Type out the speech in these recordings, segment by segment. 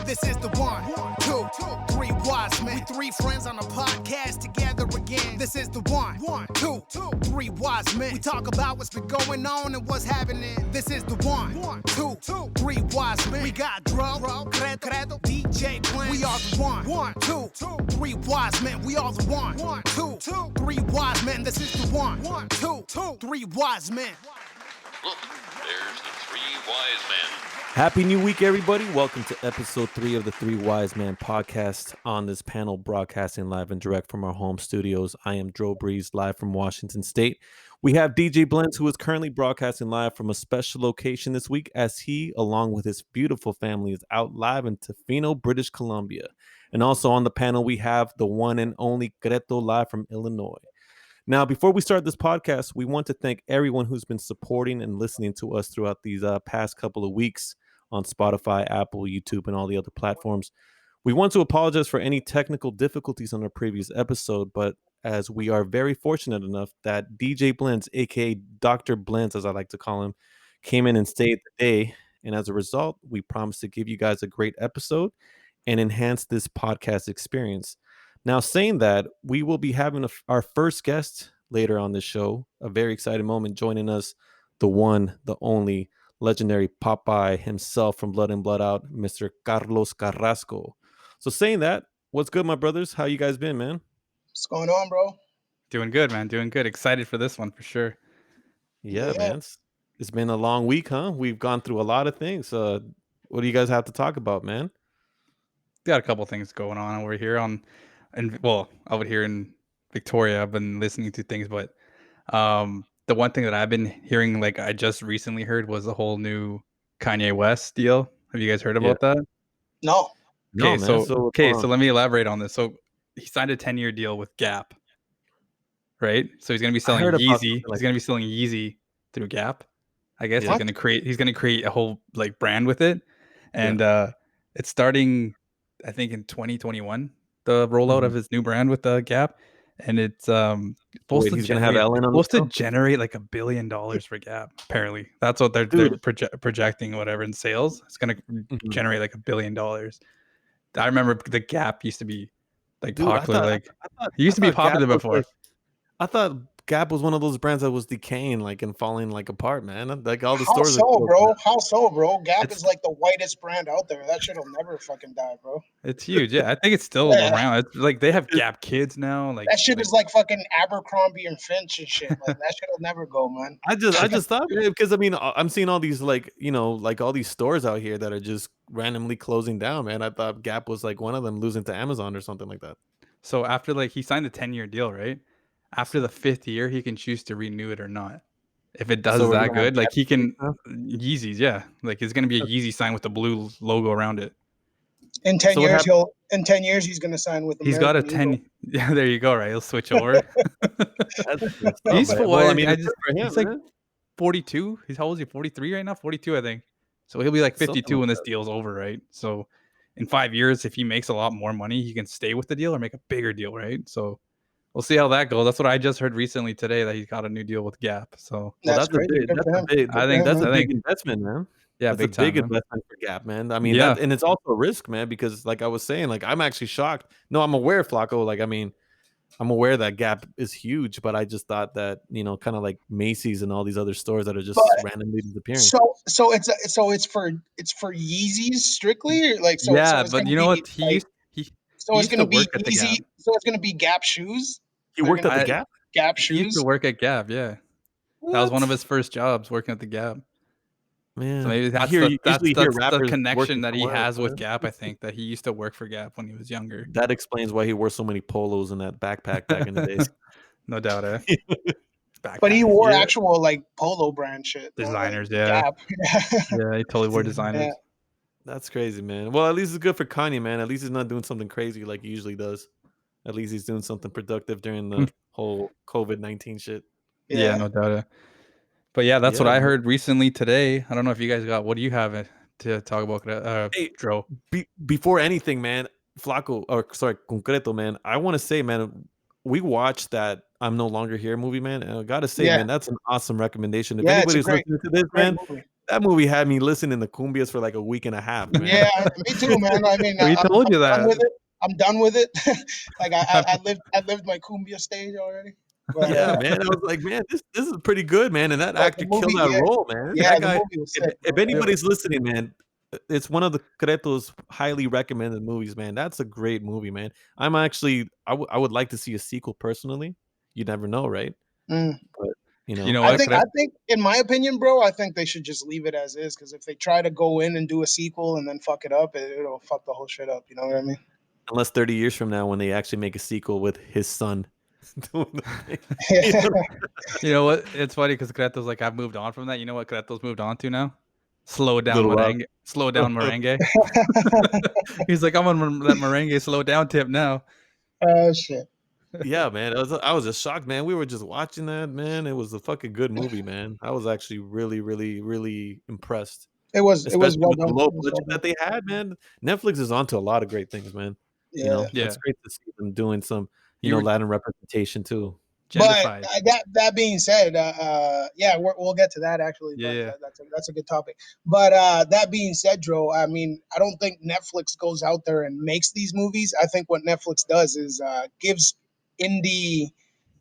This is the 1, 2, 3 wise men. We three friends on a podcast together again. This is the 1, 2, 3 wise men. We talk about what's been going on and what's happening. This is the 1, 2, 3 wise men. We got Dro, Credo, DJ Plan. We are the 1, 2, 3 wise men. We are the 1, 2, 3 wise men. This is the 1, 2, 3 wise men. Look, there's the 3 wise men. Happy New Week, everybody. Welcome to episode 3 of the 3 Wise Men podcast. On this panel, broadcasting live and direct from our home studios, I am Dro Breeze, live from Washington State. We have DJ Blends, who is currently broadcasting live from a special location this week, as he, along with his beautiful family, is out live in Tofino, British Columbia. And also on the panel, we have the one and only Creto, live from Illinois. Now, before we start this podcast, we want to thank everyone who's been supporting and listening to us throughout these past couple of weeks on Spotify, Apple, YouTube, and all the other platforms. We want to apologize for any technical difficulties on our previous episode, but as we are very fortunate enough that DJ Blends, aka Dr. Blends, as I like to call him, came in and stayed the day. And as a result, we promise to give you guys a great episode and enhance this podcast experience. Now, saying that, we will be having our first guest later on this show, a very exciting moment, joining us, the one, the only, legendary Popeye himself from Blood and Blood Out, Mr. Carlos Carrasco. So saying that, what's good, my brothers? How you guys been, man? What's going on, bro? Doing good, man. Doing good. Excited for this one for sure. Yeah. Man. It's been a long week, huh? We've gone through a lot of things. What do you guys have to talk about, man? Got a couple things going on over here over here in Victoria. I've been listening to things, but the one thing that I've been hearing, like I just recently heard, was the whole new Kanye West deal. Have you guys heard about that? No. Okay, so let me elaborate on this. So he signed a 10-year deal with Gap, right? So he's going to be selling Yeezy. He's going to be selling Yeezy through Gap. I guess he's going to create a whole like brand with it, and it's starting, I think, in 2021. The rollout of his new brand with the Gap. And it's supposed to generate like $1 billion for Gap. Apparently, that's what they're projecting. Whatever in sales, it's gonna generate like $1 billion. I remember the Gap used to be like popular. It used to be popular before. I thought Gap was one of those brands that was decaying, like, and falling like apart, man. Like all the How stores. How so, bro? Gap is like the whitest brand out there. That shit'll never fucking die, bro. It's huge. Yeah, I think it's still around. It's like they have Gap Kids now. Like that shit is like fucking Abercrombie and Finch and shit. Like that shit'll never go, man. I just thought, because I mean, I'm seeing all these like all these stores out here that are just randomly closing down, man. I thought Gap was like one of them, losing to Amazon or something like that. So after he signed a 10-year deal, right? After the 5th year, he can choose to renew it or not. If it does that good, like he can Yeezys, yeah. Like it's gonna be a Yeezy sign with the blue logo around it. In 10 years, he's gonna sign with. He's got a 10. Yeah, there you go. Right, he'll switch over. He's like 42. How old is he? 43 right now. 42, I think. So he'll be like 52 when this deal's over, right? So in 5 years, if he makes a lot more money, he can stay with the deal or make a bigger deal, right? So we'll see how that goes. That's what I just heard recently today, that he's got a new deal with Gap. So that's a big investment, man. Yeah, that's a big investment for Gap, man. I mean, and it's also a risk, man, because like I was saying, like I'm actually shocked. No, I'm aware, Flacco. Like, I mean, I'm aware that Gap is huge, but I just thought that, kind of like Macy's and all these other stores that are just randomly disappearing. So it's for Yeezys strictly, or like so. Yeah, so but you know what? So it's gonna be Yeezy. So it's gonna be Gap shoes. He worked at the Gap. Gap shoes. He used to work at Gap. Yeah, that was one of his first jobs, working at the Gap. Man, so maybe that's the connection that he has with Gap. I think that he used to work for Gap when he was younger. That explains why he wore so many polos in that backpack back in the days. No doubt, But he wore actual like polo brand shit. Designers, yeah, he totally wore designers. Yeah. That's crazy, man. Well, at least it's good for Kanye, man. At least he's not doing something crazy like he usually does. At least he's doing something productive during the whole COVID-19 shit. Yeah, no doubt. But yeah, that's what I heard recently today. I don't know if you guys got. What do you have to talk about, Dro? Before anything, man, Concreto, man, I want to say, man, we watched that I'm No Longer Here movie, man. And I gotta say, man, that's an awesome recommendation. If anybody's listening to this, man, that movie had me listening to cumbias for like a week and a half, man. Yeah, me too, man. I mean, We told you done that. with it. I'm done with it. Like I lived my cumbia stage already. But, Yeah, man. I was like, man, this is pretty good, man. And that the actor killed movie, that yeah, role, man. yeah, That the guy. movie was sick. If Bro. anybody's listening, man, it's one of the Creto's highly recommended movies, man. That's a great movie, man. I'm actually, I would like to see a sequel personally. You never know, right? Mm. But You you know know, what? I think, in my opinion, bro, I think they should just leave it as is. Because if they try to go in and do a sequel and then fuck it up, it'll fuck the whole shit up. You know what I mean? unless 30 years from now when they actually make a sequel with his son doing the thing. You know? You know what? It's funny because Creto's like, I've moved on from that. You know what Creto's moved on to now? Slow down Little Rock. merengue. Slow down merengue. He's like, I'm on that merengue slow down tip now. Oh shit. Yeah, man. I was just shocked, man. We were just watching that, man. It was a fucking good movie, man. I was actually really, really, really impressed. It was Especially well with the done. low It was well budget that they had, man. Netflix is onto a lot of great things, man. You know, Yeah. it's great to see them doing some, You were Latin representation too. But gentrified. that being said, yeah, we'll get to that actually. Yeah, But yeah. that's a good topic. But that being said, Dro, I mean, I don't think Netflix goes out there and makes these movies. I think what Netflix does is gives indie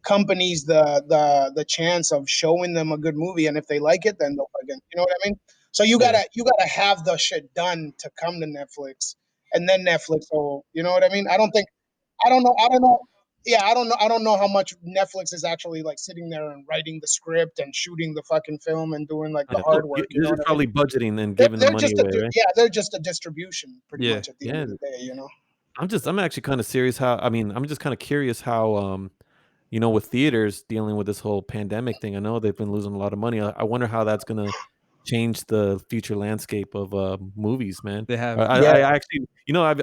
companies the chance of showing them a good movie, and if they like it, then they'll fucking, you know what I mean. So you Yeah. gotta have the shit done to come to Netflix, and then Netflix will, you know what I mean. I don't know. Yeah, I don't know how much Netflix is actually like sitting there and writing the script and shooting the fucking film and doing like the Yeah, hard work. You they're know just what I mean? probably budgeting and giving the They're money just away, right? they're just a distribution pretty Yeah. much at the Yeah. end of the day. You know? I'm actually kind of serious how, I'm just kind of curious how, with theaters dealing with this whole pandemic thing. I know they've been losing a lot of money. I wonder how that's gonna change the future landscape of movies, man. They have. I actually,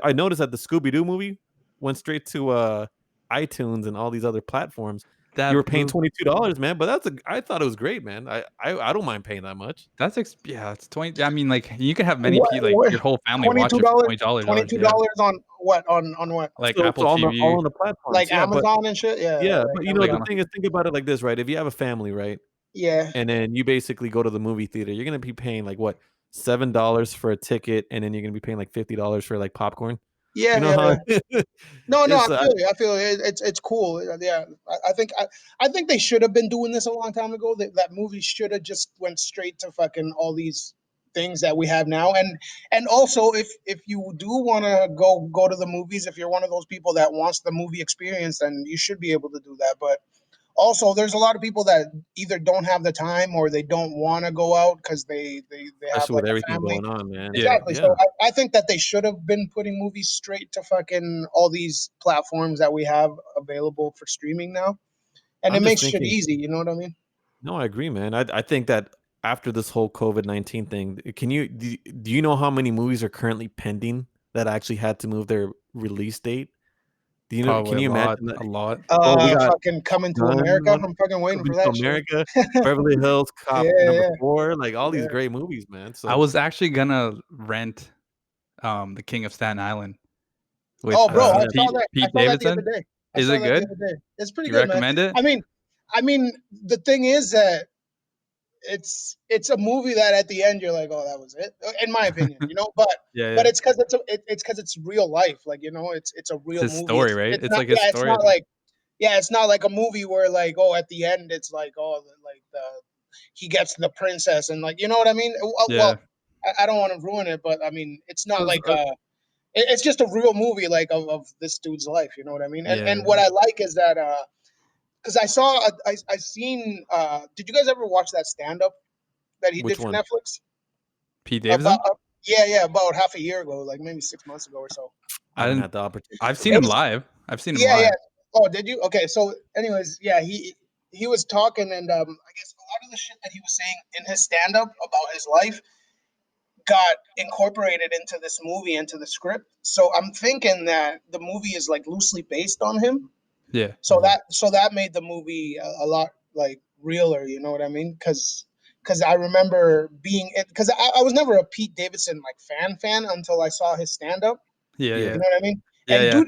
I noticed that the Scooby Doo movie went straight to iTunes and all these other platforms. You That were paying move. $22, man, but I thought it was great, man. I don't mind paying that much. Yeah, it's 20. I mean, like you can have many What, people, like what your whole family $22 watch it for $20. $22 Yeah, on what on what, like So Apple all TV, on the platforms, like yeah, but Amazon and shit? Yeah, yeah, like but like the on. thing is, think about it like this, right? If you have a family, right? yeah, And then you basically go to the movie theater, you're gonna be paying like what, $7 for a ticket, and then you're gonna be paying like $50 for like popcorn. You yeah, know yeah, how yeah. No, it's I feel you. I feel it. It's cool. Yeah, I think they should have been doing this a long time ago. That movie should have just went straight to fucking all these things that we have now. And also, if you do want to go to the movies, if you're one of those people that wants the movie experience, then you should be able to do that. But also, there's a lot of people that either don't have the time or they don't want to go out because they have especially like with a everything family. going on, man. Yeah. Exactly. Yeah, So I think that they should have been putting movies straight to fucking all these platforms that we have available for streaming now. And it I'm just makes shit thinking. easy, you know what I mean? No, I agree, man. I think that after this whole COVID-19 thing, do you know how many movies are currently pending that actually had to move their release date? Do you know? Probably Can a you lot, imagine that? a lot. Oh, we got Fucking Coming to America. Gun, I'm fucking waiting Coming for to that shit. America, Beverly Hills Cop Yeah, number yeah, 4, like all these yeah. great movies, man. I So was actually gonna rent The King of Staten Island with Oh, I've bro, seen I it. saw that. I Pete saw that the other Davidson. day. I Is saw it that the good? other day. It's pretty You good, man. recommend it? I mean, the thing is that it's a movie that at the end you're like, oh, that was it, in my opinion, you know. But Yeah, but yeah. it's because it's because it's real life, like, you know, it's a It's real his movie. story, right? It's It's not, like his yeah, it's story. not like, yeah, it's not like a movie where like, oh, at the end it's like, oh, like the he gets the princess and, like, you know what I mean. Yeah. Well, I don't want to ruin it, but I mean, it's not 'Cause, like it's just a real movie, like, of this dude's life, you know what I mean. And Yeah. what I like is that because I seen did you guys ever watch that stand up that he which did for one? Netflix? Pete About Davidson? yeah, about half a year ago, like maybe 6 months ago or so. I I haven't didn't. had the opportunity I've to seen It him watch was, it. live. I've seen him yeah, yeah. live. Oh, did you? Okay, so anyways, yeah, he was talking, and I guess a lot of the shit that he was saying in his stand up about his life got incorporated into this movie, into the script. So I'm thinking that the movie is like loosely based on him. Yeah. So that made the movie a lot like realer, you know what I mean? Because I remember being because I was never a Pete Davidson like fan until I saw his stand up. Yeah. Yeah. You Yeah. know what I mean? And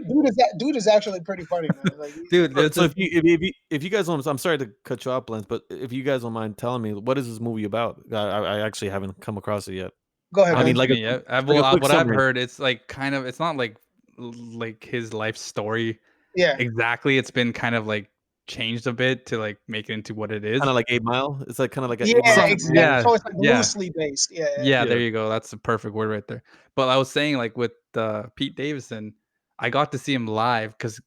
dude is actually pretty funny, man. Like, dude. So if you guys don't, I'm sorry to cut you off, Blends, but if you guys don't mind telling me, what is this movie about? I actually haven't come across it yet. go ahead. I mean, like what I've heard, it's like kind of, it's not like his life story. Yeah, exactly. It's been kind of like changed a bit to like make it into what it is. Kind of like 8 Mile. It's like kind of like an 8 yeah, Mile. exactly. Yeah, So it's like yeah. loosely based. Yeah, there you go. That's the perfect word right there. But I was saying, like, with Pete Davidson, I got to see him live because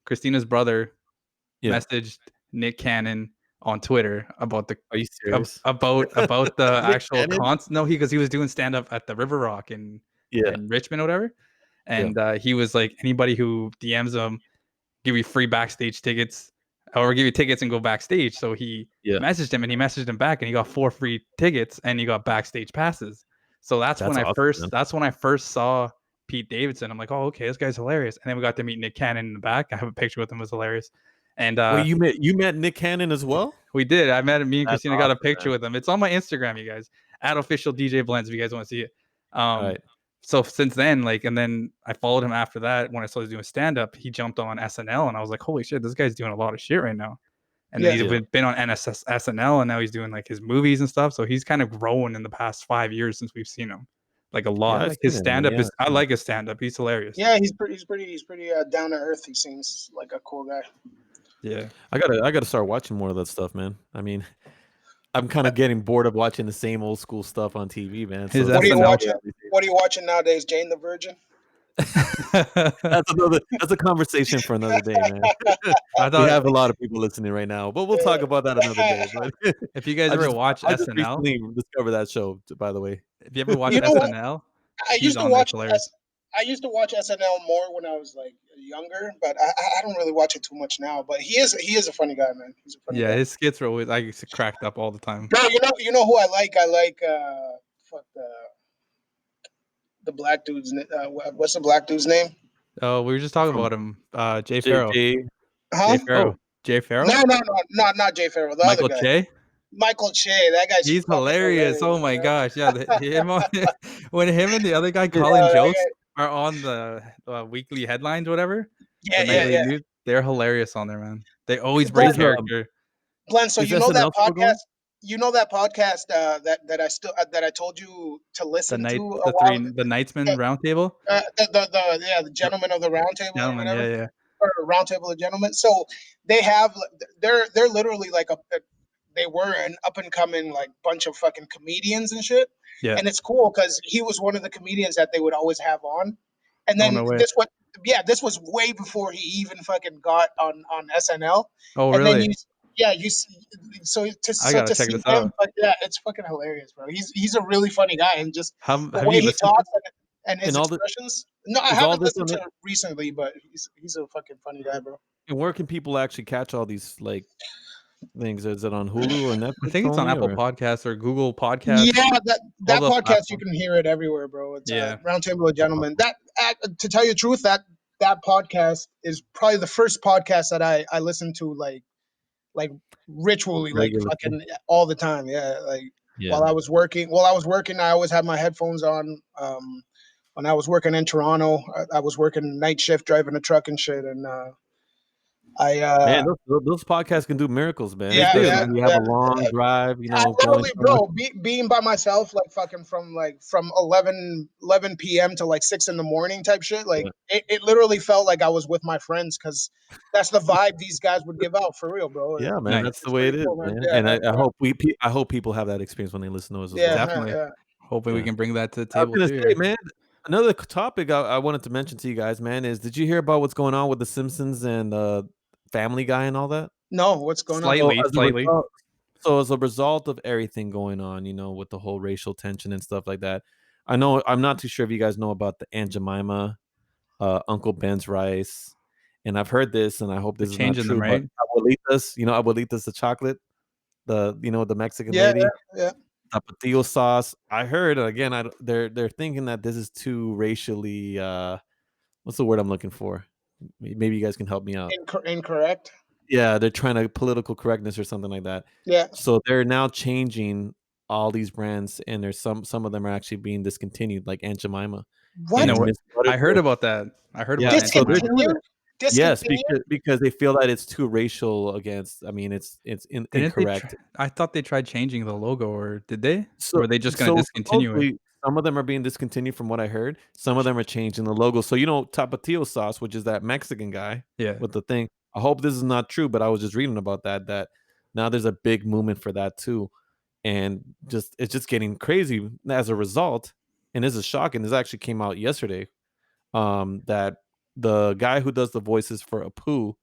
Christina's brother messaged Nick Cannon on Twitter about the Are you serious? about the actual concert. No, because he was doing stand up at the River Rock in Richmond or whatever. And he was like, anybody who DMs him, give you free backstage tickets or give you tickets and go backstage. So he messaged him, and he messaged him back, and he got 4 free tickets, and he got backstage passes. So that's when I first saw Pete Davidson. I'm like, oh, okay, this guy's hilarious. And then we got to meet Nick Cannon in the back. I have a picture with him. It was hilarious. And wait, you met Nick Cannon as well? We did. I met him. Me and Christina got a picture with him. It's on my Instagram, you guys. @official DJ Blends if you guys want to see it. All right. So since then, like, and then I followed him after that. When I saw he was doing stand up, he jumped on SNL, and I was like, holy shit, this guy's doing a lot of shit right now. And then he's been on SNL, and now he's doing like his movies and stuff. So he's kind of growing in the past 5 years since we've seen him, like a lot. Like his stand up I like his stand up. He's hilarious. Yeah, he's pretty down to earth. He seems like a cool guy. Yeah, I gotta start watching more of that stuff, man. I mean, I'm kind of getting bored of watching the same old school stuff on TV, man. So what are you watching nowadays? Jane the Virgin? That's a conversation for another day, man. I thought we have a lot of people listening right now, but we'll talk about that another day. But if you guys ever watch SNL, I just recently discovered that show, by the way. If you ever watch SNL, I used to watch SNL more when I was like younger, but I don't really watch it too much now. But he is a funny guy, man. He's a funny guy. His skits are always cracked up all the time. Bro, you know who I like? I like the black dude's what's the black dude's name? Oh, we were just talking about him. Jay Farrow. Huh? Jay Farrow? No, not Jay Farrow. The Michael other guy. Che? Michael Che, that guy's he's hilarious. Oh my gosh, yeah. When him and the other guy, Colin Jost, are on the weekly headlines, whatever. Yeah. They're hilarious on there, man. They always break character. Glenn, so you know that podcast? You know that podcast that I told you to listen to? The Knightsman Roundtable. The Gentlemen of the Roundtable. Gentlemen, yeah. Or Roundtable of Gentlemen. So they're literally like they were an up and coming like bunch of fucking comedians and shit. Yeah. And it's cool because he was one of the comedians that they would always have on. And then this was way before he even fucking got on SNL. Oh, and really? Then I gotta check this out. It's fucking hilarious, bro. He's a really funny guy, and just the way he talks and his expressions. No, I haven't listened to it recently, but he's a fucking funny guy, bro. And where can people actually catch all these like things? Is it on Hulu or Netflix? I think it's on Apple Podcasts or Google Podcasts. Yeah, that podcast you can hear it everywhere, bro. It's Roundtable of Gentlemen. That to tell you the truth, that podcast is probably the first podcast that I listened to like ritually, like fucking all the time. While I was working, I always had my headphones on. When I was working in Toronto, I was working night shift driving a truck and shit, and man, those podcasts can do miracles, man. Yeah, you have a long drive, bro. Being by myself, like fucking from 11 p.m. to like 6 a.m. type shit. Like it literally felt like I was with my friends because that's the vibe these guys would give out for real, bro. Yeah, man, that's the way it is, man. And I hope people have that experience when they listen to us. Definitely. Hoping we can bring that to the table too. Man, another topic I wanted to mention to you guys, man, is did you hear about what's going on with the Simpsons and Family Guy and all that? No, what's going on? Slightly. So as a result of everything going on, with the whole racial tension and stuff like that, I know I'm not too sure if you guys know about the Aunt Jemima, Uncle Ben's rice, and I've heard this, and I hope this is not true. Them, right? But abuelitas, the chocolate, the Mexican lady, tapatio sauce. I heard again. They're thinking that this is too racially. What's the word I'm looking for? Maybe you guys can help me out. Incorrect. Yeah, they're trying to political correctness or something like that. Yeah. So they're now changing all these brands, and there's some of them are actually being discontinued, like Aunt Jemima. What? You know what? Miss I heard Butterworth. about that. I heard Yeah, about so they're Aunt Jemima. doing it. Yes, Discontinue? because they feel that it's too racial against. I mean, it's Didn't incorrect. I thought they tried changing the logo, or did they? So Or were they just going to discontinue it? supposedly some of them are being discontinued from what I heard. Some of them are changing the logo. So Tapatio sauce, which is that Mexican guy Yeah. with the thing. I hope this is not true, but I was just reading about that now there's a big movement for that too. And it's just getting crazy as a result. And this is shocking. This actually came out yesterday. That the guy who does the voices for Apu,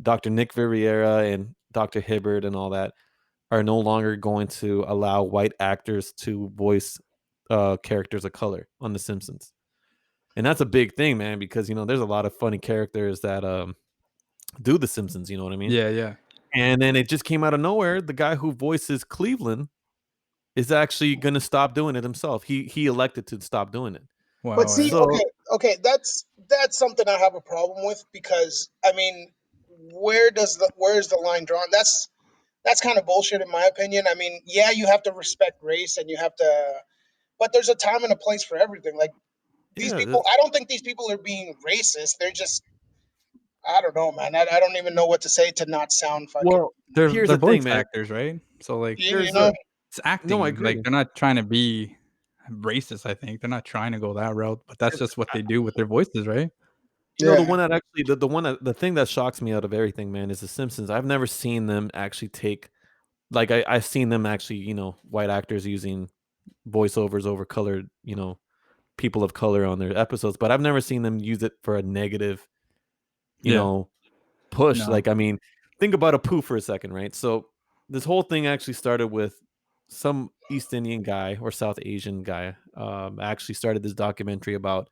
Dr. Nick Riviera and Dr. Hibbert and all that, are no longer going to allow white actors to voice characters of color on The Simpsons. And that's a big thing, man, because there's a lot of funny characters that do The Simpsons, you know what I mean? Yeah, yeah. And then it just came out of nowhere. The guy who voices Cleveland is actually going to stop doing it himself. He elected to stop doing it. Wow. But see, So- okay, that's something I have a problem with, because I mean, where's the line drawn? That's kind of bullshit in my opinion. I mean, yeah, you have to respect race and you have to, but there's a time and a place for everything. Like these Yeah, people, I don't think these people are being racist. They're just, I don't know, man. I don't even know what to say to not sound fucking. Well, They're here's the voice thing, man. actors, right? So like, you know, it's acting. No, I agree. Like they're not trying to be racist. I think they're not trying to go that route, but that's just what they do with their voices, right? The one that actually the thing that shocks me out of everything, man, is The Simpsons. I've never seen them actually take, like, I've seen them actually, white actors using voiceovers over colored, people of color on their episodes, but I've never seen them use it for a negative, push. No. Like, I mean, think about Apu for a second, right? So this whole thing actually started with some East Indian guy or South Asian guy actually started this documentary about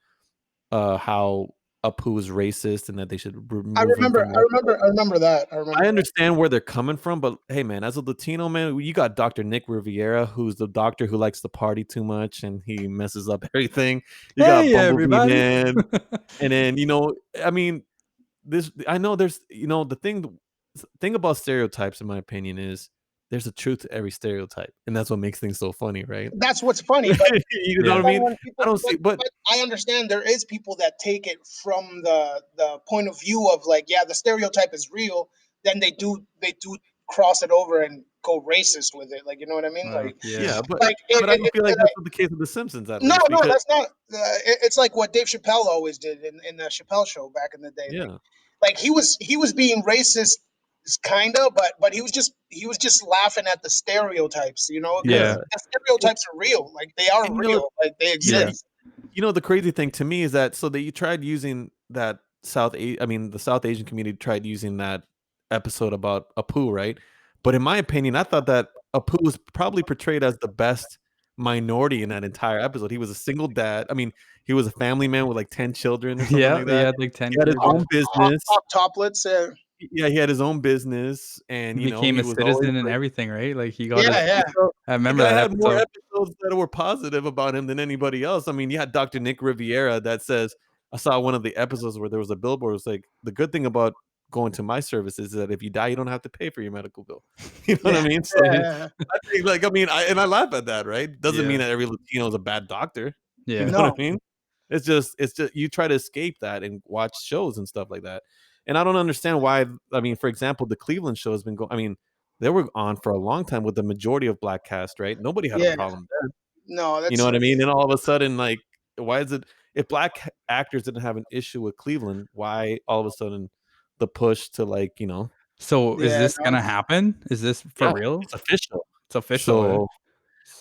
how Apu is racist and that they should remove I remember him from that. I understand where they're coming from, but hey, man, as a Latino man, you got Dr. Nick Riviera, who's the doctor who likes to party too much and he messes up everything. You got Hey, Bumblebee everybody. Man, and then I mean, I know there's the thing about stereotypes, in my opinion, is there's a truth to every stereotype, and that's what makes things so funny, right? That's what's funny. But You know what I mean? people, I don't see, but I understand there is people that take it from the point of view of like, yeah, the stereotype is real. Then they do cross it over and go racist with it. Like, you know what I mean? Like, yeah, but like, but I don't feel like that's the case with The Simpsons. At least, no, because, that's not. It's like what Dave Chappelle always did in the Chappelle Show back in the day. yeah. Like he was being racist, kind of, but he was just laughing at the stereotypes, Yeah. the stereotypes are real, like they are real, like they exist. The crazy thing to me is that you tried using that the South Asian community tried using that episode about Apu, right? But in my opinion, I thought that Apu was probably portrayed as the best minority in that entire episode. He was a single dad. I mean, he was a family man with like 10 children or something like that. He had like 10 He had his own business. Toplets. Yeah, he had his own business, and He became a citizen and everything, right? Like he got I remember that had more episode. episodes that were positive about him than anybody else. I mean, you had Dr. Nick Riviera that says, I saw one of the episodes where there was a billboard. It was like, the good thing about going to my service is that if you die, you don't have to pay for your medical bill. You know what I mean? So I think, like, I laugh at that, right? Doesn't mean that every Latino is a bad doctor. Yeah. You know what I mean? It's just you try to escape that and watch shows and stuff like that. And I don't understand why. I mean, for example, the Cleveland show has been going. I mean, they were on for a long time with the majority of black cast, right? Nobody had a problem there. No, that's, you know what I mean? And all of a sudden, like, why is it if black actors didn't have an issue with Cleveland, why all of a sudden the push to, like, So is this gonna happen? Is this for real? It's official. It's official. So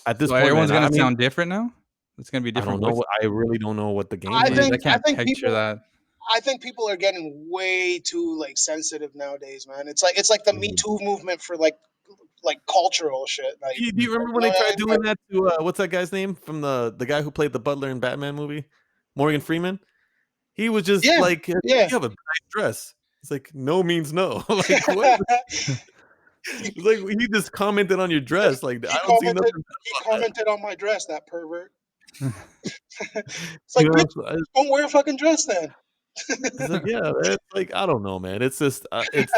at this So point, everyone's man, gonna sound different now. It's gonna be I different. don't know. I really don't know what the game I is. think- I can't picture people- that. I think people are getting way too like sensitive nowadays, man. It's like the Me Too movement for like cultural shit. Like, Do you remember when they tried doing that to what's that guy's name from the guy who played the butler in Batman movie, Morgan Freeman? He was just like, you have a nice dress. It's like, no means no. Like, what? It's like, he just commented on your dress. Like, I don't see nothing. He commented on my dress, that pervert. It's like, bitch, don't wear a fucking dress then. It's like, yeah, it's like, I don't know, man. It's just it's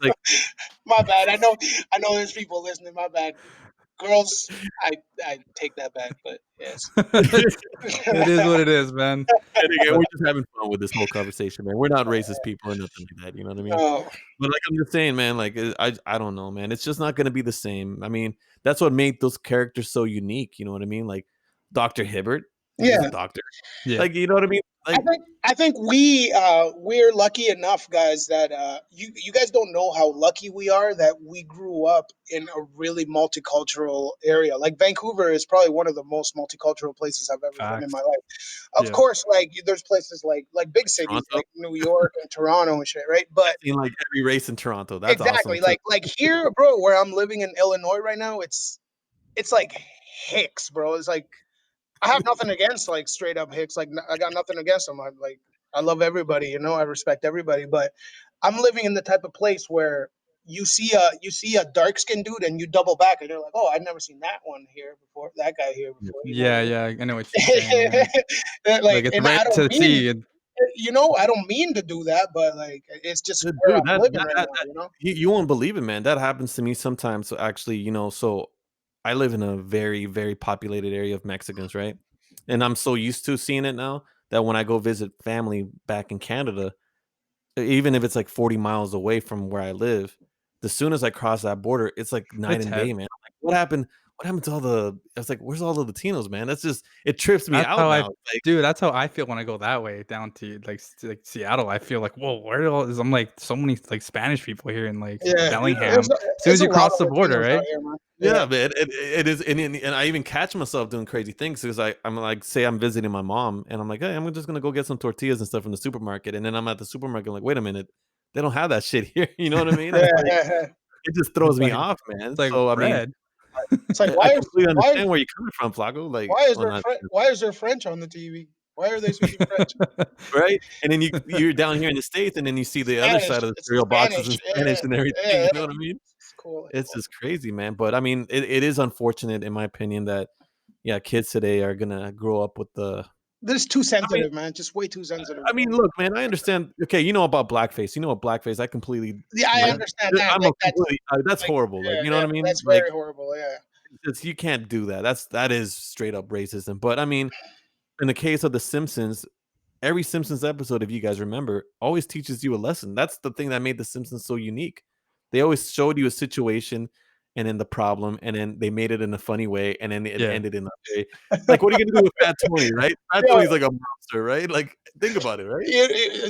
like, My bad. I know there's people listening. My bad. girls, I take that back, but yes. It is what it is, man. And again, we're just having fun with this whole conversation, man. We're not racist people or nothing like that. You know what I mean? No. But like I'm just saying, man. Like I don't know, man. It's just not gonna be the same. I mean, that's what made those characters so unique. You know what I mean? Like Dr. Hibbert. He was a doctor. Yeah. Like you know what I mean? Like I think we're lucky enough, guys, that you guys don't know how lucky we are that we grew up in a really multicultural area. Like Vancouver is probably one of the most multicultural places I've ever been in my life. Of course, like there's places like big cities Toronto. like New York and Toronto and shit, right? But seen like every race in Toronto. That's exactly awesome. like here, bro, where I'm living in Illinois right now, it's like Hicks, bro. It's like I have nothing against like straight up Hicks. Like I got nothing against them. I love everybody, you know. I respect everybody, but I'm living in the type of place where you see a dark skinned dude and you double back and you're like, oh, I've never seen that one here before, that guy here before. Yeah, I know what you're saying. like it's and right I to don't see. mean, you know, I don't mean to do that, but like it's just where I'm living right now, you know. You won't believe it, man. That happens to me sometimes. So actually, you know, so I live in a very, very populated area of Mexicans, right? And I'm so used to seeing it now that when I go visit family back in Canada, even if it's like 40 miles away from where I live, as soon as I cross that border, it's like night and day, man. I'm like, what happened? What happened to all the? I was like, where's all the Latinos, man? That's just it trips me out now. Dude, that's how I feel when I go that way down to like Seattle. I feel like, whoa, where all is? I'm like so many like Spanish people here in like Bellingham. As soon as you cross the border, right? Yeah, man. It is, and I even catch myself doing crazy things because I'm like, say I'm visiting my mom, and I'm like, hey, I'm just gonna go get some tortillas and stuff from the supermarket, and then I'm at the supermarket, I'm like, wait a minute, they don't have that shit here. You know what I mean? It just throws me off, man. It's like so bread. I mean, it's like I completely understand where you're coming from, Flaco. Like, why is there French on the TV? Why are they speaking French? Right? And then you're down here in the States, and then you see the Spanish, other side of the cereal boxes in Spanish and everything. You know what I mean? It's cool. It's just crazy, man. But I mean, it is unfortunate, in my opinion, that kids today are gonna grow up with the. This is too sensitive, man. Just way too sensitive. I mean, look, man. I understand. Okay, you know about blackface. You know what blackface? I completely. Yeah, I understand that. I'm that's horrible. Like, you know what I mean? That's very horrible. Yeah. You can't do that. That is straight up racism. But I mean, in the case of the Simpsons, every Simpsons episode, if you guys remember, always teaches you a lesson. That's the thing that made the Simpsons so unique. They always showed you a situation and then the problem, and then they made it in a funny way, and then it ended in a way. Like, what are you gonna do with Fat Tony, right? Fat Tony's like a monster, right? Like, think about it, right?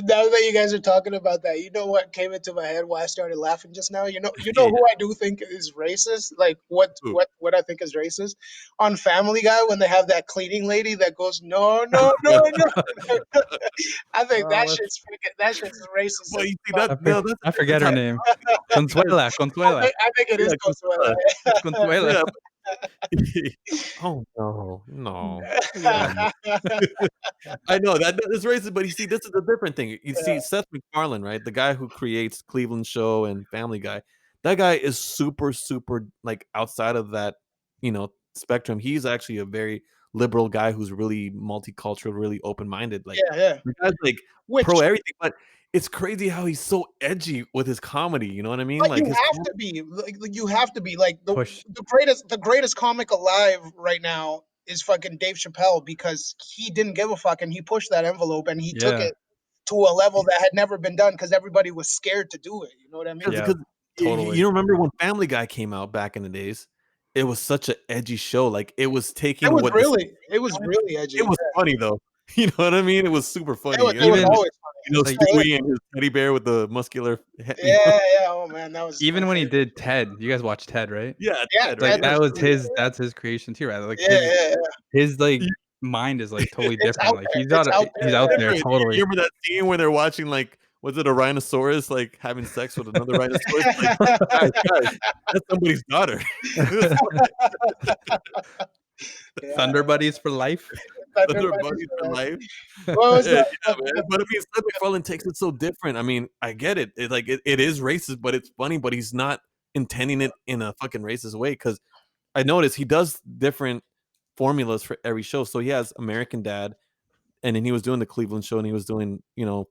Now that you guys are talking about that, you know what came into my head why I started laughing just now? You know who I do think is racist? Like what I think is racist? On Family Guy, when they have that cleaning lady that goes, no. I think that shit's racist. Well, you see, I forget her name. Consuela. I think it is Consuela. Consuela. Oh no. I know that is racist, but you see, this is a different thing. You see, Seth MacFarlane, right? The guy who creates Cleveland Show and Family Guy. That guy is super, super like outside of that, spectrum. He's actually a very liberal guy who's really multicultural, really open-minded. Like, the guy's like pro everything, but it's crazy how he's so edgy with his comedy. You know what I mean? Like you have to be. Like you have to be. Like the greatest comic alive right now is fucking Dave Chappelle, because he didn't give a fuck and he pushed that envelope and he took it to a level that had never been done because everybody was scared to do it. You know what I mean? Because totally. You remember when Family Guy came out back in the days? It was such an edgy show. Like it was taking. It was really edgy. It was funny though. You know what I mean? It was super funny. It was always funny. Like Huey and his teddy bear with the muscular head. Yeah. Oh man, that was even when he did Ted. You guys watched Ted, right? Yeah, Ted, like that was his. That's his creation too, right? Like his like mind is like totally different. Like he's out there totally. You remember that scene when they're watching like, was it a rhinoceros like having sex with another rhinoceros? Like, guys, that's somebody's daughter. Thunder Buddies for life. Thunder Buddies for life. But I mean, Seth MacFarlane takes it so different. I mean, I get it. It is racist, but it's funny. But he's not intending it in a fucking racist way. Because I noticed he does different formulas for every show. So he has American Dad, and then he was doing the Cleveland Show, and he was doing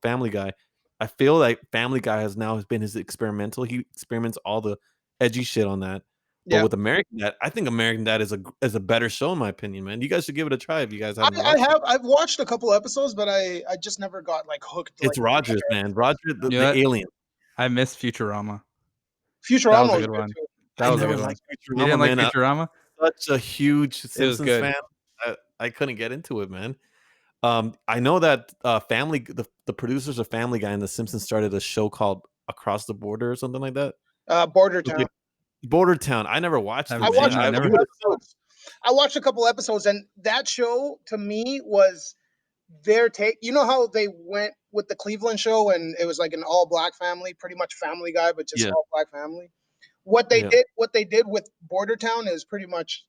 Family Guy. I feel like Family Guy has been his experimental. He experiments all the edgy shit on that. But with American Dad, I think American Dad is a better show in my opinion, man. You guys should give it a try if you guys haven't watched it. I've watched a couple episodes, but I just never got like hooked. It's like, Rogers, man. Roger the alien. I miss Futurama. Futurama was a good one. Too. That was a good one. You didn't like Futurama? Such a huge Simpsons fan. I couldn't get into it, man. I know that the producers of Family Guy and The Simpsons started a show called Across the Border or something like that. Border Town. Border Town. I never watched it. I watched a couple episodes, and that show to me was their take. You know how they went with the Cleveland show, and it was like an all-black family, pretty much Family Guy, but just all-black family. What they did with Border Town is pretty much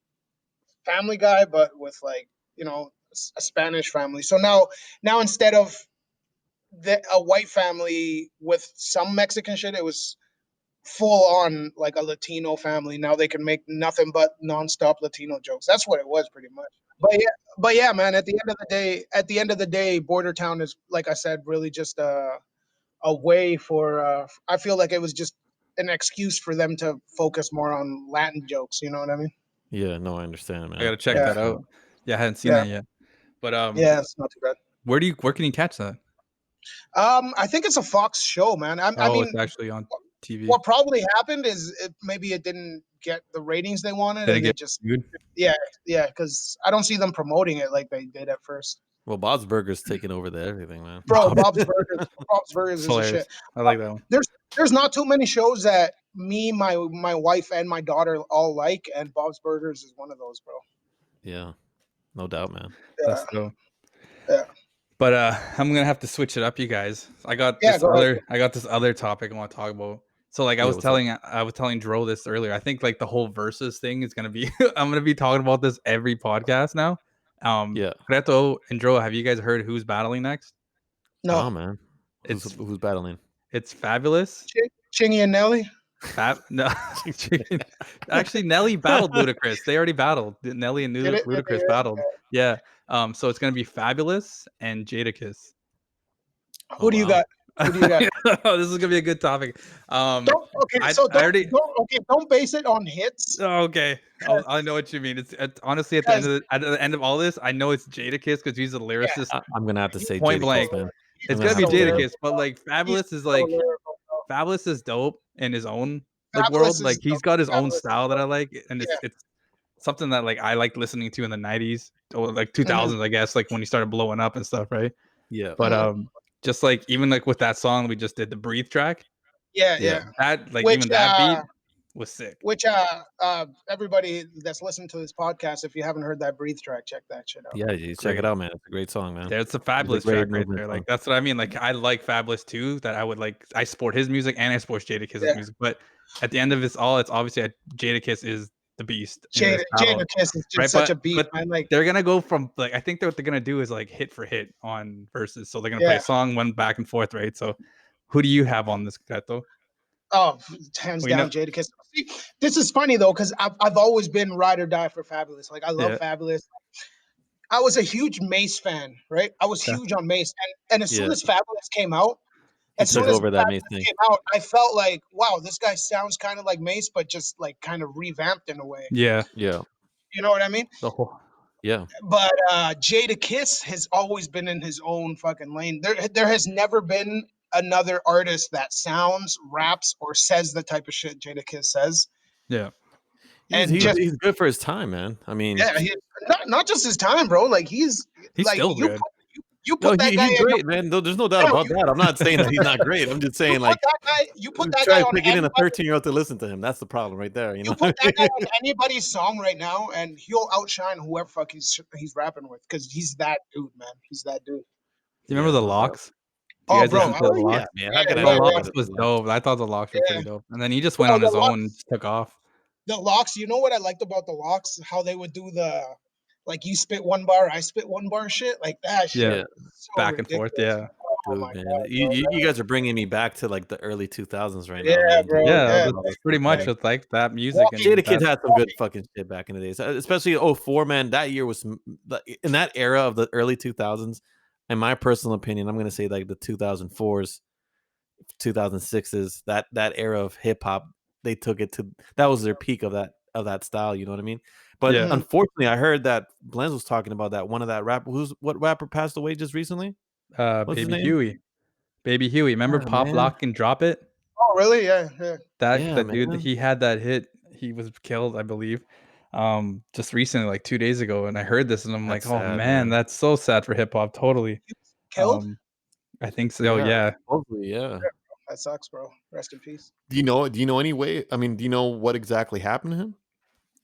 Family Guy, but with like a Spanish family. So now instead of a white family with some Mexican shit, it was full on like a Latino family. Now they can make nothing but nonstop Latino jokes. That's what it was pretty much. But yeah, man. At the end of the day, Border Town is, like I said, really just a way for. I feel like it was just an excuse for them to focus more on Latin jokes. You know what I mean? Yeah, no, I understand, man. I gotta check that out. Yeah, I hadn't seen that yet. But yeah, it's not too bad. Where can you catch that? I think it's a Fox show, man. I mean, it's actually on TV. What probably happened is maybe it didn't get the ratings they wanted, and it just because I don't see them promoting it like they did at first. Well, Bob's Burgers taking over everything, man. Bro, Bob's Burgers is a shit. I like that one. There's not too many shows that me, my wife, and my daughter all like, and Bob's Burgers is one of those, bro. Yeah, no doubt, man. Yeah. That's cool. Yeah. But I'm gonna have to switch it up, you guys. I got this other topic I want to talk about. So like I was telling Dro this earlier. I think like the whole Verzuz thing is gonna be I'm gonna be talking about this every podcast now. Reto and Dro, have you guys heard who's battling next? No, man. Who's battling? It's Fabulous. Chingy and Nelly. No, actually, Nelly battled Ludacris. They already battled. Nelly and Ludacris battled. Yeah. So it's gonna be Fabulous and Jadakiss. Who do you got? Who do you got? This is gonna be a good topic. Don't base it on hits. Oh, okay, I know what you mean. It's honestly at the end of all this, I know it's Jadakiss because he's a lyricist. Yeah. I'm gonna have to say point blank. Man. It's gonna be Jadakiss, but like Fabulous is like Fabulous is dope in his own world. Like he's got his own style that I like, and it's something that like I liked listening to in the 90s or like 2000s, I guess, like when he started blowing up and stuff, right? Yeah. But just like even like with that song we just did, the Breathe track. Yeah. That like even that beat was sick. Which everybody that's listening to this podcast, if you haven't heard that Breathe track, check that shit out. Yeah, you check it out, man. It's a great song, man. There's a Fabulous track right there. Like that's what I mean. Like I like Fabulous too. That I would like. I support his music and I support Jadakiss's music. But at the end of it's obviously Jadakiss is the beast. Jadakiss is just such a beast. But like they're gonna go from like I think what they're gonna do is like hit for hit on Verzuz. So they're gonna play a song one back and forth, right? So who do you have on this, Gato? Oh, hands down, Jadakiss. See, this is funny though, because I've always been ride or die for Fabulous. Like I love Fabulous. I was a huge Mace fan, right? I was huge on Mace, and as soon as Fabulous came out, I felt like, wow, this guy sounds kind of like Mace, but just like kind of revamped in a way. Yeah. You know what I mean? But Jadakiss has always been in his own fucking lane. There has never been another artist that sounds, raps, or says the type of shit Jadakiss says. Yeah. He's good for his time, man. I mean, not just his time, bro. Like he's like, still good. You put that guy he's great, man. There's no doubt about that. I'm not saying that he's not great. I'm just saying you put that guy on getting a 13-year-old to listen to him. That's the problem right there. You put that guy on anybody's song right now, and he'll outshine whoever fuck he's rapping with, because he's that dude, man. He's that dude. You remember the Locks? Oh, bro, man. The Locks was dope. I thought the Locks were pretty dope. And then he just went on his own and took off. The Locks, you know what I liked about the Locks? How they would do the, like, you spit one bar, I spit one bar shit. Like that shit. Yeah. So back and forth, yeah. Oh, dude, man. You guys are bringing me back to like the early 2000s right now. Yeah, bro. Yeah, pretty much with like that music. Jadakiss had some good fucking shit back in the days, especially 04, man. That year was in that era of the early 2000s. In my personal opinion, I'm gonna say like the 2004s, 2006s, that era of hip hop. They took it to, that was their peak of that that style. You know what I mean? But unfortunately, I heard that Blends was talking about that one of that rapper. What rapper passed away just recently? What's his Baby name? Huey. Baby Huey. Remember Yeah, Pop man. Lock and Drop It? Oh, really? Yeah, yeah. That Yeah, dude, man. he had that hit. He was killed, I believe, just recently, like 2 days ago. And I heard this, and I'm like, That's oh sad, man, man. that's so sad for hip hop. Totally. He was killed? I think so. Yeah, Yeah. supposedly, yeah. That sucks, bro. Rest in peace. Do you know any way? I mean, do you know what exactly happened to him?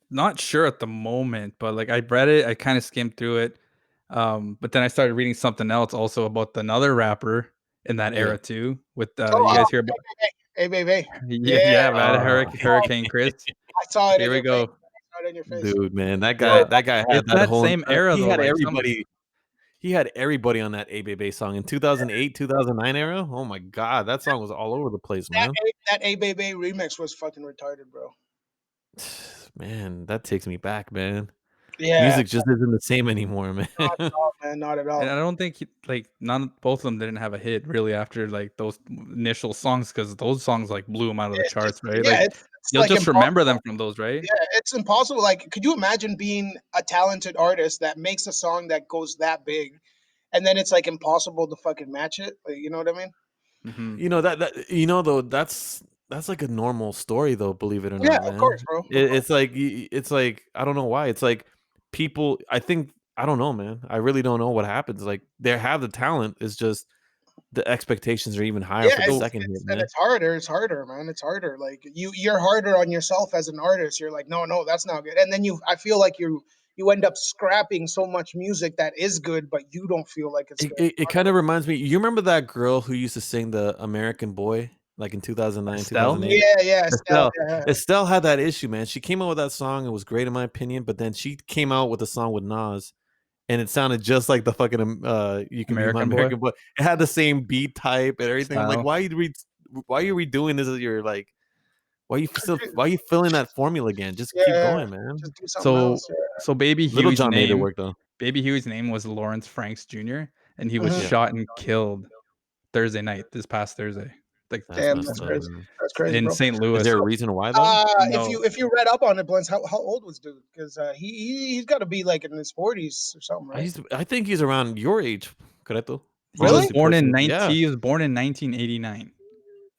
Not sure at the moment, but like I read it, I kind of skimmed through it. But then I started reading something else also about another rapper in that era too. With you guys hear about? Hey, baby. Yeah, man, Hurricane Chris. I saw it Here in we your go. face. I saw it in your face. Dude, man, that Yeah. guy had It's that that whole same era he though. had Like everybody. He had everybody on that ABBA song in 2008, 2009 era. Oh my god, that song was all over the place, man. That A Baby remix was fucking retarded, bro. Man, that takes me back, man. Yeah, Music just isn't the same anymore, man. not at all, man. Not at all. And I don't think both of them didn't have a hit really after like those initial songs, because those songs like blew them out of the charts, right? Yeah, Like it's you'll like just remember them from those, right? Yeah, it's impossible. Like, could you imagine being a talented artist that makes a song that goes that big, and then it's like impossible to fucking match it? Like, you know what I mean? Mm-hmm. You know though that's like a normal story though, believe it or Yeah, not, man. of course, bro. It's like I don't know why. It's like people. I don't know, man. I really don't know what happens. Like they have the talent. It's just the expectations are even higher for the second hit, man. And it's harder. It's harder, man. It's harder. Like you're harder on yourself as an artist. You're like, no, that's not good. And then I feel like you end up scrapping so much music that is good, but you don't feel like it's good. It kind of reminds me. You remember that girl who used to sing the American Boy like in 2009, Estelle? 2008? Yeah, Estelle. yeah. Estelle had that issue, man. She came out with that song. It was great in my opinion, but then she came out with a song with Nas, and it sounded just like the fucking "You Can Be My American Boy." It had the same beat type and everything. I'm like, why are you redoing this? You're like, why are you filling that formula again? Just keep going, man. Just do something else. So Baby Little Huey's John made it name, work though. Baby Huey's name was Lawrence Franks Jr., and he was shot and killed Thursday night, this past Thursday. Like Damn, that's crazy. That's crazy, in bro. St. Louis. Is there a reason why though? No. If you read up on it, Blends, how old was dude? Because he's got to be like in his 40s or something, right? I think he's around your age, correcto? He was born in Yeah. He was born in 1989.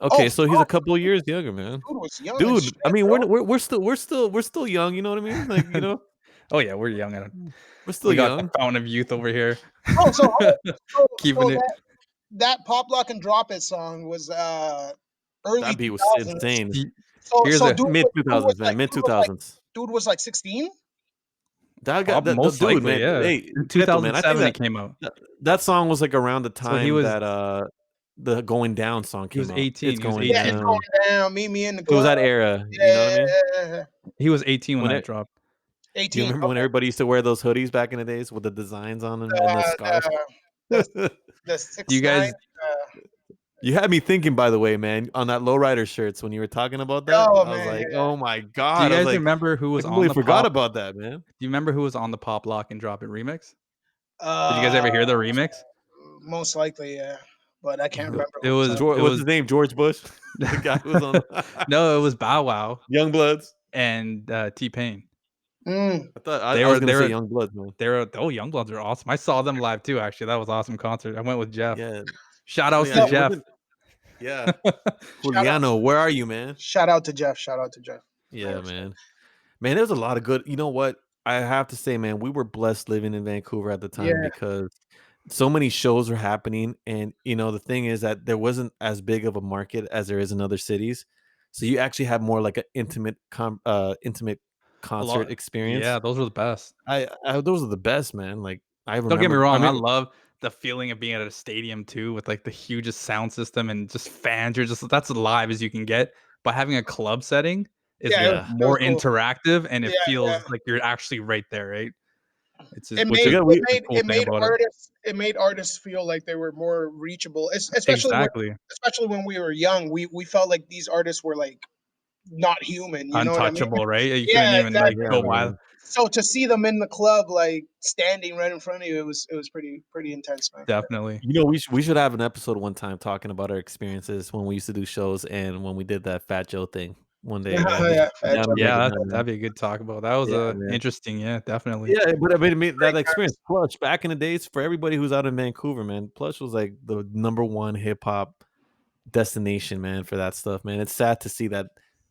Okay, so he's a couple of years younger, man. Dude was young. Dude, as shit, I mean, bro. we're still young. You know what I mean? Like, you know, Oh yeah, we're young. we're still We got young. the fountain of youth over here. Oh, so Keeping it. that Pop Lock and Drop It song was early That beat was 2000s. insane. Here's So dude, Mid 2000s, man. like- Mid dude was like- 2000s. Dude was like 16. That got that most dude, likely, man. yeah. Hey, In Cheto, man, I 2007 think it came out. that song was like around the time he was- that the Going Down song He came was out. 18. It's He was going 18. Yeah, it's down. going down. Meet me in the It club. was that era. You know what I mean? Yeah, He was 18 when When that it- dropped. 18. Do you remember when everybody used to wear those hoodies back in the days with the designs on them and the scarf? The 6 You guys- You had me thinking, by the way, man, on that lowrider shirts when you were talking about that. Oh, I was man, like, yeah. oh my Do god! you I was guys like, remember who was I on completely the forgot Pop? about that, man. Do you remember who was on the Pop Lock and Drop It remix? Did you guys ever hear the remix? Most likely, yeah. But I can't remember. It was What's his name? George Bush, the guy who was on No, it was Bow Wow Young Bloods. and T-Pain. Mm. I was gonna say Young Bloods, man. Youngbloods are awesome. I saw them live too. Actually, that was an awesome concert. I went with Jeff. Yeah, Shout outs yeah, to Jeff. Yeah, Juliano, where are you, man? Shout out to Jeff. Yeah, man. Man, there's a lot of good. You know what? I have to say, man, we were blessed living in Vancouver at the time Yeah. because so many shows were happening, and you know the thing is that there wasn't as big of a market as there is in other cities, so you actually have more like an intimate concert experience. Yeah, those were the best. Those are the best, man. Like I remember. Don't get me wrong. I mean, love the feeling of being at a stadium too, with like the hugest sound system and just fans. That's as live as you can get. But having a club setting is more interactive, and it feels like you're actually right there, right? It's just, it made artists feel like they were more reachable, especially when we were young. We felt like these artists were like not human, you untouchable, know what I mean? right? You couldn't even like go wild. So to see them in the club, like standing right in front of you, it was pretty intense, man. Definitely. You know, we should have an episode one time talking about our experiences when we used to do shows and when we did that Fat Joe thing. one day, man. That'd be a good talk about. That was interesting. Yeah, definitely. Yeah, but I mean that experience, Plush, back in the days, for everybody who's out in Vancouver, man, Plush was like the #1 hip hop destination, man, for that stuff, man. It's sad to see that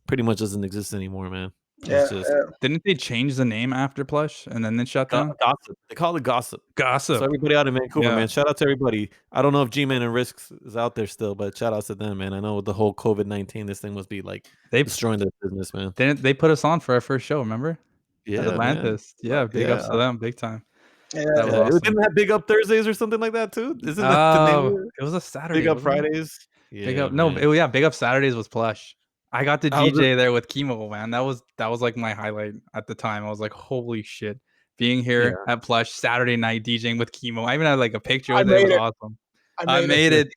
pretty much doesn't exist anymore, man. It's just Didn't they change the name after Plush and then they shut down? Gossip. They call it Gossip. Gossip. So everybody out in Vancouver, man, shout out to everybody. I don't know if G-Man and Risks is out there still, but shout out to them, man. I know with the whole COVID-19, this thing must be like destroying their business, man. They put us on for our first show, remember? Yeah, at Atlantis. Man. Yeah, big ups to them, big time. Yeah, that was awesome. Didn't have Big Up Thursdays or something like that too? Isn't that the name of it? It was a Saturday. Big Up Fridays. Yeah, Big Up Big Up Saturdays was Plush. I got to DJ there with Chemo, man. That was like my highlight at the time. I was like, holy shit. Being here at Plush Saturday night DJing with Chemo. I even had like a picture with it. It was awesome. I made it.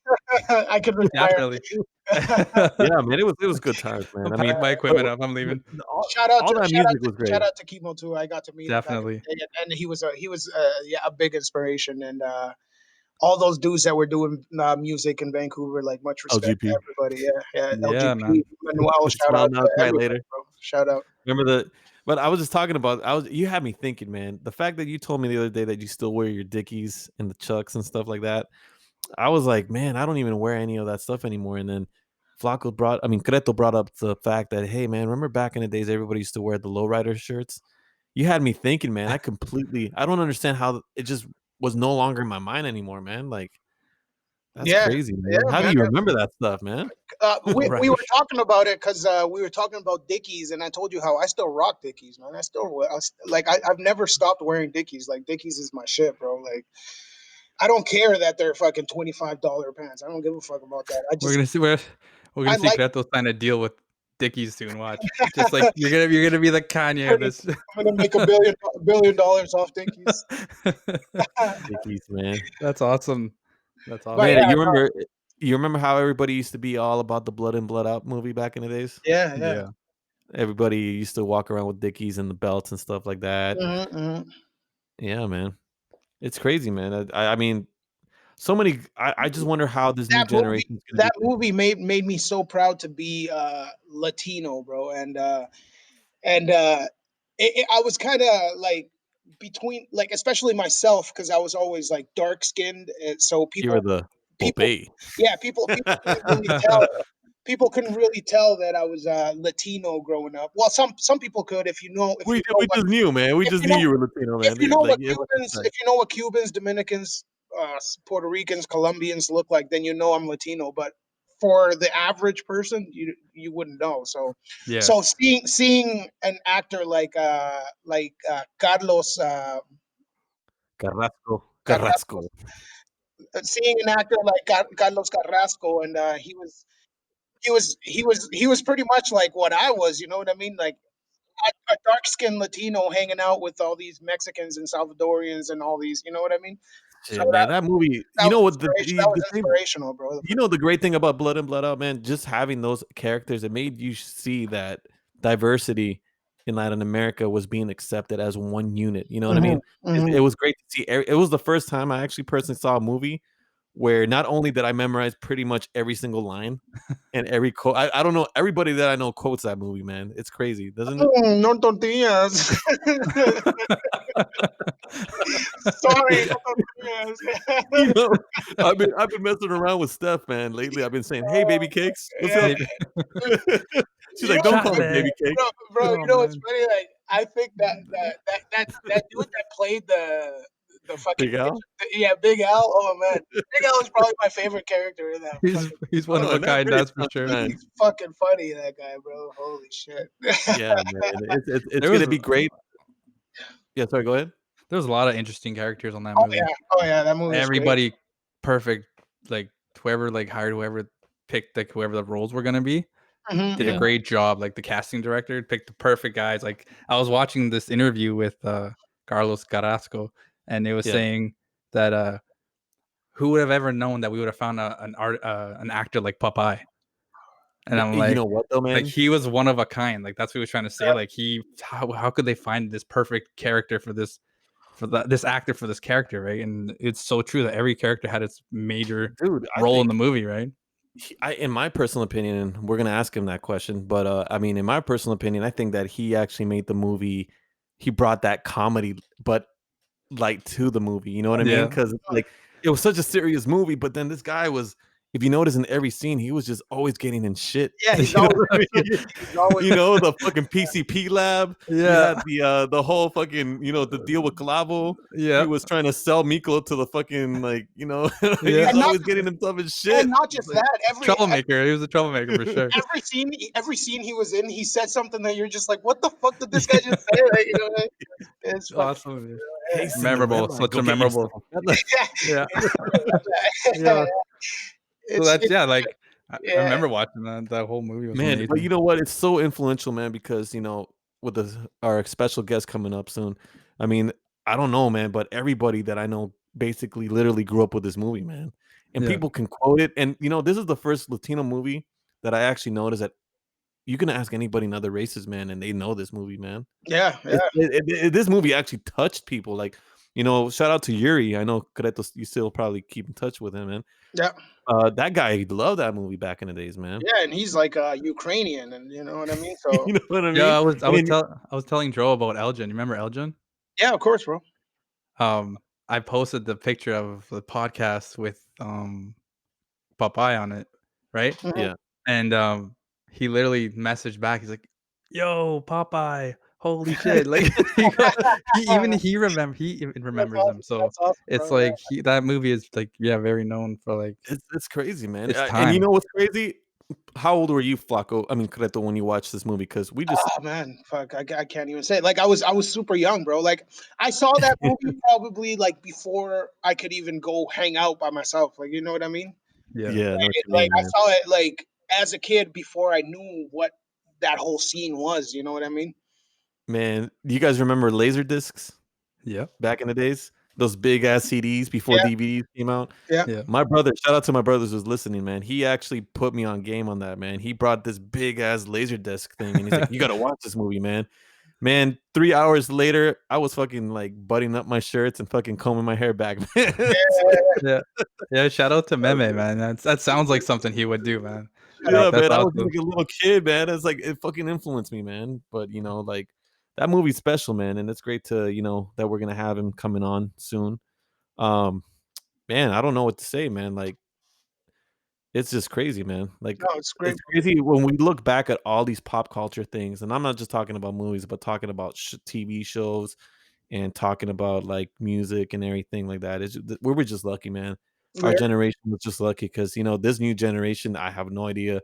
I could retire. Yeah, man, it was good times, man. I mean, my equipment up. I'm leaving. Shout out to Chemo too. I got to meet definitely, him and he was a big inspiration. And all those dudes that were doing music in Vancouver, like much respect to everybody. Yeah, LGP, man. Manuel, shout out to everybody, later. Bro. Shout out. Remember but I was just talking about. You had me thinking, man. The fact that you told me the other day that you still wear your Dickies and the Chucks and stuff like that. I was like, man, I don't even wear any of that stuff anymore. And then Creto brought up the fact that, hey, man, remember back in the days, everybody used to wear the lowrider shirts. You had me thinking, man. I don't understand how it just was no longer in my mind anymore, man. Like, that's crazy, man. How do you remember that stuff, man? We were talking about it because we were talking about Dickies, and I told you how I still rock Dickies, man. I've never stopped wearing Dickies. Like, Dickies is my shit, bro. Like, I don't care that they're fucking $25 pants. I don't give a fuck about that. We're gonna see Creto sign a deal with Dickies soon. Watch, just like you're gonna be the Kanye of this. I'm gonna make $1 billion off Dickies. Dickies, man. That's awesome. That's awesome. Man, you remember how everybody used to be all about the Blood In Blood Out movie back in the days? Yeah. Everybody used to walk around with Dickies and the belts and stuff like that. Mm-hmm. Yeah, man. It's crazy, man. I mean, so many. I just wonder how this new generation. That movie made me so proud to be Latino, bro, and I was kind of like between, like, especially myself, because I was always like dark skinned, so people. You were people couldn't really tell. People couldn't really tell that I was Latino growing up. Well, some people could, if you know. We just knew, man. We just knew you were Latino, man. If you know what Cubans, Dominicans, Puerto Ricans, Colombians look like, then you know I'm Latino. But for the average person, you wouldn't know. So So seeing an actor like Carlos Carrasco. Seeing an actor like Carlos Carrasco, and he was pretty much like what I was, you know what I mean? Like a dark-skinned Latino hanging out with all these Mexicans and Salvadorians and all these, you know what I mean? Yeah, so man, that movie, you know what? That was inspirational, bro. You know the great thing about Blood In Blood Out, man, just having those characters, it made you see that diversity in Latin America was being accepted as one unit. You know what I mean? It was great to see. It was the first time I actually personally saw a movie where not only did I memorize pretty much every single line and every quote. I don't know, everybody that I know quotes that movie, man. It's crazy, doesn't it? No tortillas. Sorry, no tortillas. You know, I've been messing around with Steph, man. Lately, I've been saying, "Hey, baby cakes." What's up? She's like, "Don't call me baby cake." Bro, you know what's funny? Like, I think that dude that played the fucking Big Al? Big Al. Oh man, Big Al is probably my favorite character in that. He's one of a kind, that's for sure. He's fucking funny, that guy, bro. Holy shit. Yeah, man. It's gonna be great. Yeah, sorry, go ahead. There was a lot of interesting characters on that movie. Oh yeah, that movie. Everybody perfect. Like whoever hired whoever picked whoever the roles were gonna be. Did a great job. Like the casting director picked the perfect guys. Like I was watching this interview with Carlos Carrasco, and they was saying that who would have ever known that we would have found an actor like Popeye? And I'm like, you know what though, man? Like he was one of a kind. Like that's what he was trying to say. Like how could they find this perfect character for this actor for this character, right? And it's so true that every character had its major role in the movie, right? In my personal opinion, and we're gonna ask him that question, but I mean, in my personal opinion, I think that he actually made the movie. He brought that comedy, but like to the movie. You know what I mean? Yeah. Because like it was such a serious movie, but then this guy was. If you notice in every scene, he was just always getting in shit. Yeah, he's You know always, what I mean? he's always You know, the fucking PCP lab. You Yeah. had the whole fucking, the deal with Clavo. He Yeah. was trying to sell Miko to the fucking, like, Yeah. he's and not always getting himself in and shit. not It's just like, that. Troublemaker. He was a troublemaker for sure. Every scene he was in, he said something that you're just like, what the fuck did this guy just say? Like, you know, like, it's fucking Awesome. Yeah. hasten the red Memorable. light. Such Go a get memorable. yourself. Yeah. yeah. Yeah. So that's It's like I yeah. remember watching that. That whole movie was Man, but you amazing. know what? It's so influential, man, because with our special guest coming up soon. I mean, I don't know, man, but everybody that I know basically literally grew up with this movie, man. And Yeah. people can quote it. And this is the first Latino movie that I actually noticed that you can ask anybody in other races, man, and they know this movie, man. Yeah, yeah. This movie actually touched people. Like, shout out to Yuri. I know Cretos, you still probably keep in touch with him, man. Yeah. That guy loved that movie back in the days, man. Yeah, and he's like Ukrainian, and you know what I mean. So You know what I Yeah, mean? I was telling Joe about Elgin. You remember Elgin? yeah, of course, bro. I posted the picture of the podcast with Popeye on it, right? Mhm. Yeah. And he literally messaged back. He's like, "Yo, Popeye, holy shit!" Like he even That's remembers him. awesome. So That's awesome, it's bro. Yeah. like that movie is like very known for like It's crazy, man. its And you time. know what's crazy? How old were you, Flaco? I mean, Creto, when you watched this movie? Because we just Oh man, fuck, I can't even say it. Like I was super young, bro. Like I saw that movie probably like before I could even go hang out by myself. Like you know what I mean? Yeah, yeah, I know what you Like mean, I man. saw it like as a kid before I knew what that whole scene was. You know what I mean? Man, you guys remember laser discs yeah, back in the days? Those big ass CDs before Yeah, DVDs came out. yeah. yeah. My brother, shout out to my brothers who's listening, man. He actually put me on game on that, man. He brought this big ass laser disc thing, and he's like, "You gotta watch this movie, man." Man, 3 hours later, I was fucking like buttoning up my shirts and fucking combing my hair back, man. Yeah. Yeah, shout out to Meme, man. That sounds like something he would do, man. Shout out. Like Yeah, that's man, I was just awesome. like a little kid, man. It's like it fucking influenced me, man. But like that movie's special, man, and it's great to that we're gonna have him coming on soon. Um, man, I don't know what to say, man. Like it's just crazy, man. Like No, it's great. it's crazy when we look back at all these pop culture things, and I'm not just talking about movies, but talking about TV shows and talking about like music and everything like that. We were just lucky, man. Our Yeah. generation was just lucky because this new generation, I have no idea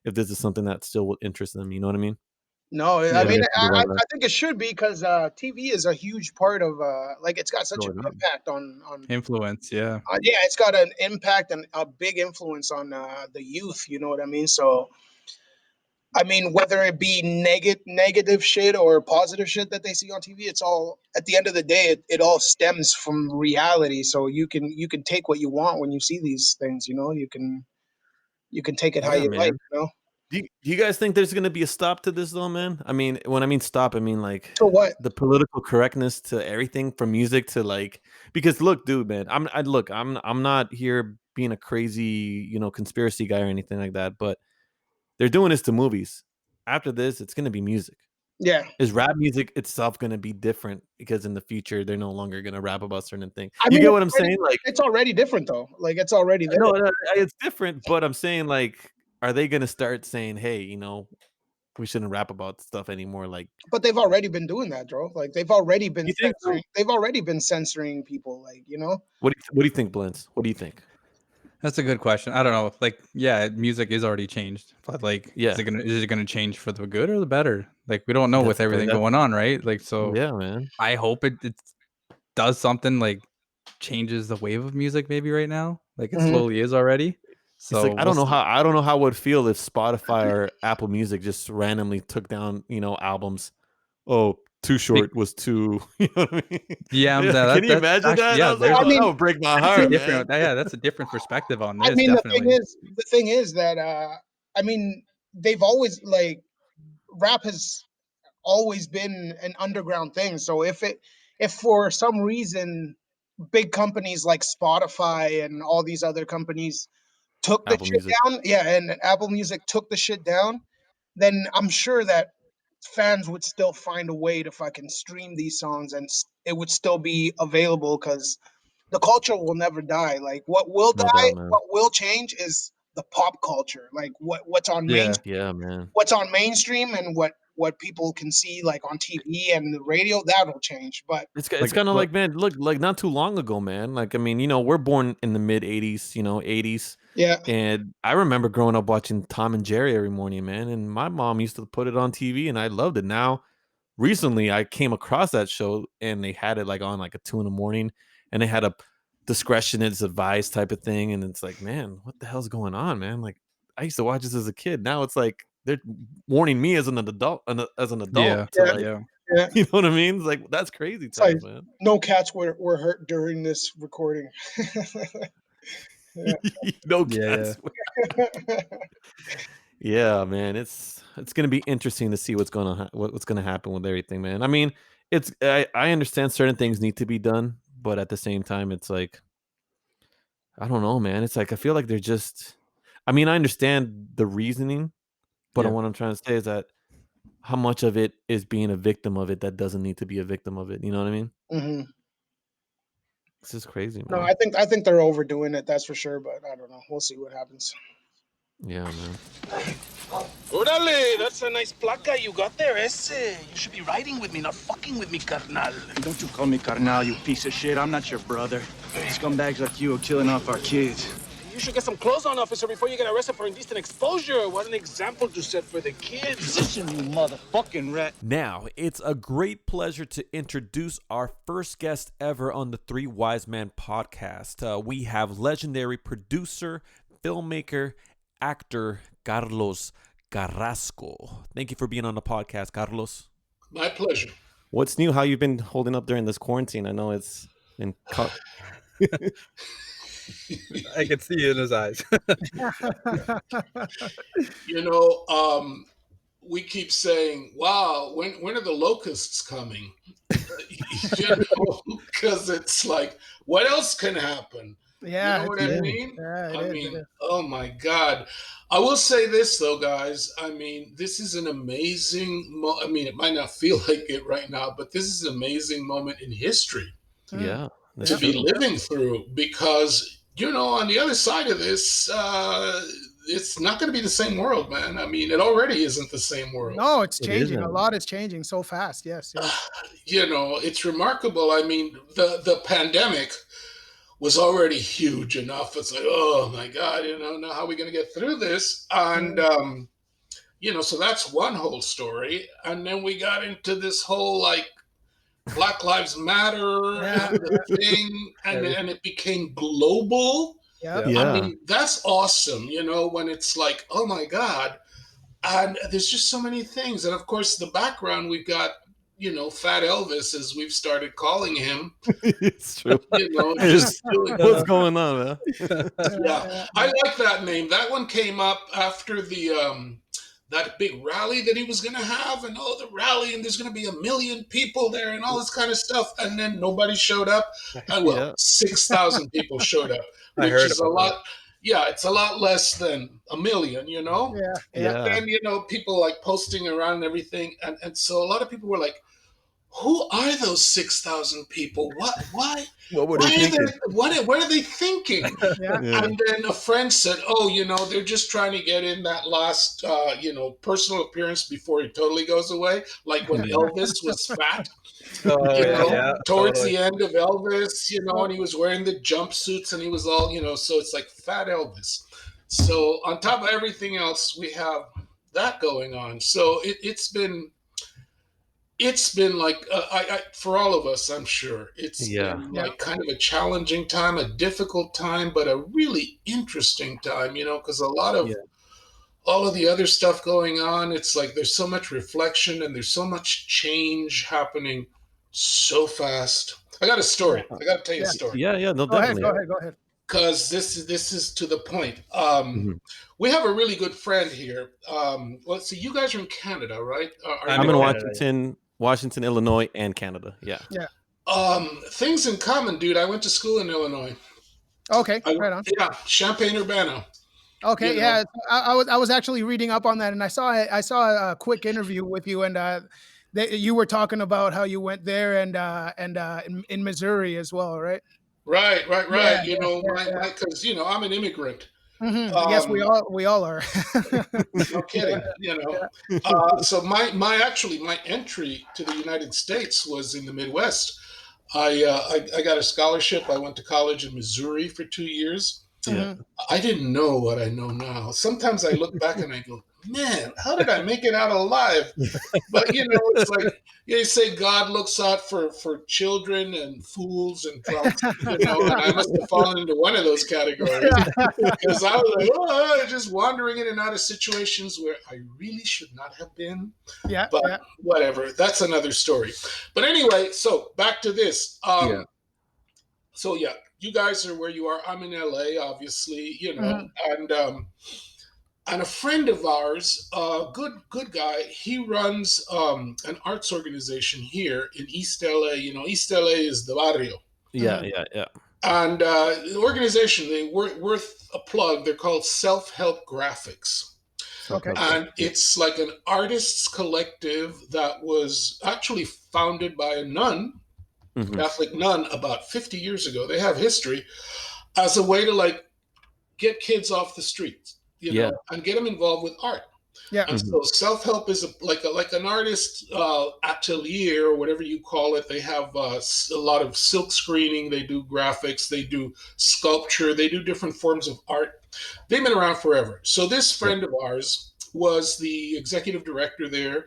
if this is something that still will interest them. You know what I mean? No, The I mean, generation above us. I think it should be because TV is a huge part of like it's got such No, an it is. impact on Influence, yeah. yeah, it's got an impact and a big influence on the youth. You know what I mean? So I mean, whether it be negative shit or positive shit that they see on TV, it's all at the end of the day, it all stems from reality. So you can take what you want when you see these things. You know, you can take it how Yeah, you like. man. You know. Do you guys think there's gonna be a stop to this though, man? I mean, when I mean stop, I mean like So what? the political correctness to everything from music to like because look, dude, man, I'm not here being a crazy, conspiracy guy or anything like that, but they're doing this to movies. After this, it's gonna be music. Yeah. Is rap music itself gonna be different because in the future they're no longer gonna rap about certain things? I You mean, get what I'm saying? Like, it's already different though. Like it's already there. no, it's different, but I'm saying like, are they gonna start saying, "Hey, we shouldn't rap about stuff anymore"? Like, But they've already been doing that, Joe. Like they've already been you think so? censoring. They've already been censoring people. Like you know. What do you think, Blintz? What do you think? That's a good question. I don't know. Like, yeah, music is already changed, but like, Yeah, is it gonna change for the good or the better? Like, we don't know with everything that's going on, right? Like, so yeah, man. I hope it does something like changes the wave of music maybe right now. Like it Mhm. slowly is already. It's like So we'll see. I don't know how it would feel if Spotify or Apple Music just randomly took down, albums. Oh, Too Be- Short was too, you know what I mean? yeah, Yeah, can you that's imagine actually that? I yeah. was like, There's I oh, that mean, would break my that's a heart, man. different yeah. That's a different perspective on I this, mean, definitely. the thing is that I mean, they've always like rap has always been an underground thing. So if for some reason big companies like Spotify and all these other companies took the Apple shit Music. down, and Apple Music took the shit down, then I'm sure that fans would still find a way to fucking stream these songs, and it would still be available because the culture will never die. Like what will No die, doubt, man. what will change is the pop culture. Like what's on Yeah, man. what's on mainstream and what people can see like on TV and the radio, that'll change. But It's kind of like, man, look, like not too long ago, man. Like, I mean, we're born in the mid 80s, 80s. yeah, And I remember growing up watching Tom and Jerry every morning, man. And my mom used to put it on TV and I loved it. Now, recently I came across that show and they had it like on like at 2 a.m. and they had a discretion is advised type of thing. And it's like, man, what the hell's going on, man? Like, I used to watch this as a kid. Now it's like they're warning me as an adult, Yeah, to like, yeah. you know what I mean? It's like, that's crazy It's like times, man. no cats were hurt during this recording. No Yeah, cats. Yeah, man, it's gonna be interesting to see what's gonna happen with everything, man. I mean, I understand certain things need to be done, but at the same time, it's like, I don't know, man. It's like I feel like they're just. I mean, I understand the reasoning, but Yeah. what I'm trying to say is that how much of it is being a victim of it that doesn't need to be a victim of it. You know what I mean? Mm-hmm. This is crazy, No, man. I think they're overdoing it. That's for sure. But I don't know. We'll see what happens. Yeah, man. Orale, that's a nice placa you got there, ese. You should be riding with me, not fucking with me, carnal. Don't you call me carnal, you piece of shit. I'm not your brother. Scumbags like you are killing off our kids. You should get some clothes on, officer, before you get arrested for indecent exposure. What an example to set for the kids. Listen, you motherfucking rat. Now, it's a great pleasure to introduce our first guest ever on the Three Wise Men podcast. We have legendary producer, filmmaker, actor Carlos Carrasco. Thank you for being on the podcast, Carlos. My pleasure. What's new? How you been holding up during this quarantine? I know it's been I can see it in his eyes. We keep saying, wow, when are the locusts coming? Because it's like, what else can happen? Yeah, you know what I mean? Yeah, I mean, oh my God. I will say this though, guys. I mean, this is an amazing I mean, it might not feel like it right now, but this is an amazing moment in history. Yeah. To be living through, because on the other side of this, it's not going to be the same world, man. I mean, it already isn't the same world. No, it's changing. A lot is changing so fast. Yes. It's remarkable. I mean, the pandemic was already huge enough. It's like, oh my God, now how are we going to get through this? And so that's one whole story. And then we got into this whole like Black Lives Matter thing, and it became global. Yeah. I mean, that's awesome, when it's like, oh my God. And there's just so many things. And of course, the background, we've got, Fat Elvis, as we've started calling him. It's true. What's going on, man? Yeah, I like that name. That one came up after the that big rally that he was going to have, and the rally, and there's going to be 1 million people there and all this kind of stuff. And then nobody showed up. And 6,000 people showed up, which is a lot. Yeah, it's a lot less than 1 million, Yeah. And, people like posting around and everything. And so a lot of people were like, who are those 6,000 people? Why? What were they thinking? What are they thinking? And then a friend said, they're just trying to get in that last, personal appearance before he totally goes away. Like when Elvis was fat, towards the end of Elvis, and he was wearing the jumpsuits and he was all, so it's like Fat Elvis. So on top of everything else, we have that going on. So it's been like, for all of us, I'm sure, it's been like kind of a challenging time, a difficult time, but a really interesting time, because a lot of all of the other stuff going on, it's like there's so much reflection and there's so much change happening so fast. I got a story. I got to tell you a story. Yeah, no, Go definitely. ahead. Because this is to the point. We have a really good friend here. So you guys are in Canada, right? I'm in Washington, Illinois, and Canada. Yeah. Things in common, dude. I went to school in Illinois. Okay, right on. Yeah, Champaign-Urbana. Okay, yeah, I was actually reading up on that, and I saw a quick interview with you, and you were talking about how you went there and in Missouri as well, right? Right. Yeah, You know, yeah. because I'm an immigrant. Yes, we all are. No kidding. So my entry to the United States was in the Midwest. I got a scholarship. I went to college in Missouri for 2 years. Yeah. I didn't know what I know now. Sometimes I look back and I go, man, how did I make it out alive? But it's like they say God looks out for children and fools and drunks, and I must have fallen into one of those categories because I was like, just wandering in and out of situations where I really should not have been. Yeah, But yeah. whatever, that's another story. But anyway, so back to this. So yeah, you guys are where you are. I'm in LA, obviously, and a friend of ours, good guy, he runs an arts organization here in East LA. East LA is the barrio. Yeah. And the organization, they worth a plug. They're called Self-Help Graphics. Okay. And it's like an artists collective that was actually founded by a nun, Catholic nun, about 50 years ago. They have history as a way to get kids off the streets, and get them involved with art. Yeah. And so self-help is like an artist atelier or whatever you call it. They have a lot of silk screening. They do graphics. They do sculpture. They do different forms of art. They've been around forever. So this friend of ours was the executive director there